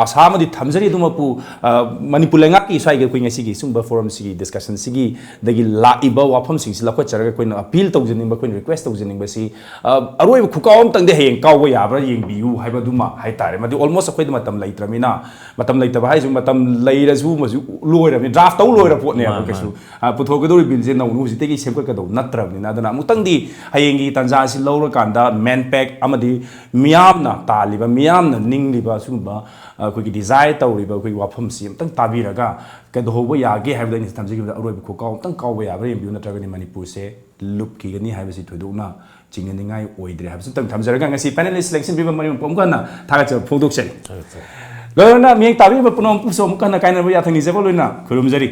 ꯑꯁꯥ ꯑꯃꯗꯤ ꯊꯝꯖꯔꯤ ꯑꯗꯨꯃꯛꯄꯨ ꯃꯅꯤꯄꯨꯔ ꯂꯩꯉꯥꯛꯀꯤ ꯁ꯭ꯋꯥꯏꯒꯤ ꯑꯩꯈꯣꯏ ꯉꯁꯤꯒꯤ ꯁꯨꯝꯕ ꯐꯣꯔꯝꯁꯤꯒꯤ ꯗꯤꯁꯀꯁꯟꯁꯤꯒꯤ ꯗꯒꯤ ꯂꯥꯛꯏꯕ ꯋꯥꯐꯝꯁꯤꯡꯁꯤ ꯂꯧꯈꯠꯆꯔꯒ ꯑꯩꯈꯣꯏꯅ ꯑꯄꯤꯜ ꯇꯧꯖꯅꯤꯡꯕ ꯑꯩꯈꯣꯏꯅ ꯔꯤꯀ꯭ꯋꯦꯁ ꯇꯧꯖꯅꯤꯡꯕꯁꯤ ꯑꯔꯣꯏꯕ ꯈꯨꯀꯥꯎ ꯑꯃꯇꯪꯗꯤ ꯍꯌꯦꯡ ꯀꯥꯎꯕ ꯌꯥꯕ꯭ꯔꯥ ꯌꯦꯡꯕꯤꯌꯨ ꯍꯥꯏꯕꯗꯨꯃ ꯍꯥꯏꯇꯥꯔꯦ ꯃꯗꯨ ꯑꯣꯜꯃꯣꯁ ꯑꯩꯈꯣꯏꯗ ꯃꯇꯝ ꯂꯩꯇ꯭ꯔꯕꯅꯤꯅ ꯃꯇꯝ ꯂꯩꯇꯕ ꯍꯥꯏꯁꯨ ꯃꯇꯝ ꯂꯩꯔꯁꯨ ꯃꯁꯨ ꯂꯣꯏꯔꯕꯅꯤ ꯗ꯭ꯔꯥꯐ ꯇꯧ ꯂꯣꯏꯔ ꯄꯣꯠꯅꯦꯕ ꯀꯩꯁꯨ ꯄꯨꯊꯣꯛꯀꯗꯧꯔꯤ ꯕꯤꯜꯁꯦ ꯅꯧꯅ ꯍꯧꯖꯤꯛꯇꯒꯤ ꯁꯦꯝꯒꯠꯀꯗꯧꯕ ꯅꯠꯇ꯭ꯔꯕꯅꯤꯅ ꯑꯗꯨꯅ ꯑꯃꯨꯛꯇꯪꯗꯤ ꯍꯌꯦꯡꯒꯤ ꯇꯥꯟꯖꯥꯁꯤ ꯂꯧꯔꯀꯥꯟꯗ ꯃꯦꯟ ꯄꯦꯛ ꯑꯃꯗꯤ ꯃꯤꯌꯥꯝꯅ ꯇꯥꯜꯂꯤꯕ ꯃꯤꯌꯥꯝꯅ ꯅꯤꯡꯂꯤꯕ ꯁꯤꯒꯨꯝꯕ ꯑꯩꯈꯣꯏꯒꯤ ꯗꯤꯖꯥꯏꯔ ꯇꯧꯔꯤꯕ ꯑꯩꯈꯣꯏꯒꯤ ꯋꯥꯐꯝꯁꯤ ꯑꯃꯇꯪ ꯇꯥꯕꯤꯔꯒ ꯀꯩꯗꯧꯍꯧꯕ ꯌꯥꯒꯦ ꯍꯥꯏꯕꯗ ꯑꯩꯅ ꯊꯝꯖꯈꯤꯕꯗ ꯑꯔꯣꯏꯕ ꯈꯨꯀꯥꯎ ꯑꯃꯇꯪ ꯀꯥꯎꯕ ꯌꯥꯕ꯭ꯔꯥ ꯌꯦꯡꯕꯤꯌꯨ ꯅꯠꯇ꯭ꯔꯒꯗꯤ ꯃꯅꯤꯄꯨꯔꯁꯦ ꯂꯨꯞꯈꯤꯒꯅꯤ ꯍꯥꯏꯕꯁꯤ ꯊꯣꯏꯗꯣꯛꯅ ꯆꯤꯡꯅꯅꯤꯡꯉꯥꯏ ꯑꯣꯏꯗ꯭ꯔꯦ ꯍꯥꯏꯕꯁꯤ ꯑꯃꯇꯪ ꯊꯝꯖꯔꯒ ꯉꯁꯤ ꯄꯦꯅꯦꯂꯤꯁ ꯁꯦꯂꯦꯛꯁꯟ ꯄꯤꯕ ꯃꯔꯤ ꯑꯃꯨꯛ ꯍꯟꯅ ꯊꯥꯒꯠꯆꯕ ꯐꯣꯡꯗꯣꯛꯆꯔꯤ ꯂꯣꯏꯅ ꯃꯤꯌꯦꯡ ꯇꯥꯕꯤꯕ ꯄꯨꯝꯅꯃꯛꯄꯨꯁꯨ ꯑꯃꯨꯛ ꯍꯟꯅ ꯀꯥꯏꯅꯕ ꯌꯥꯊꯪ ꯅꯤꯖꯕ ꯂꯣꯏꯅ ꯈꯨꯔꯨꯝꯖꯔꯤ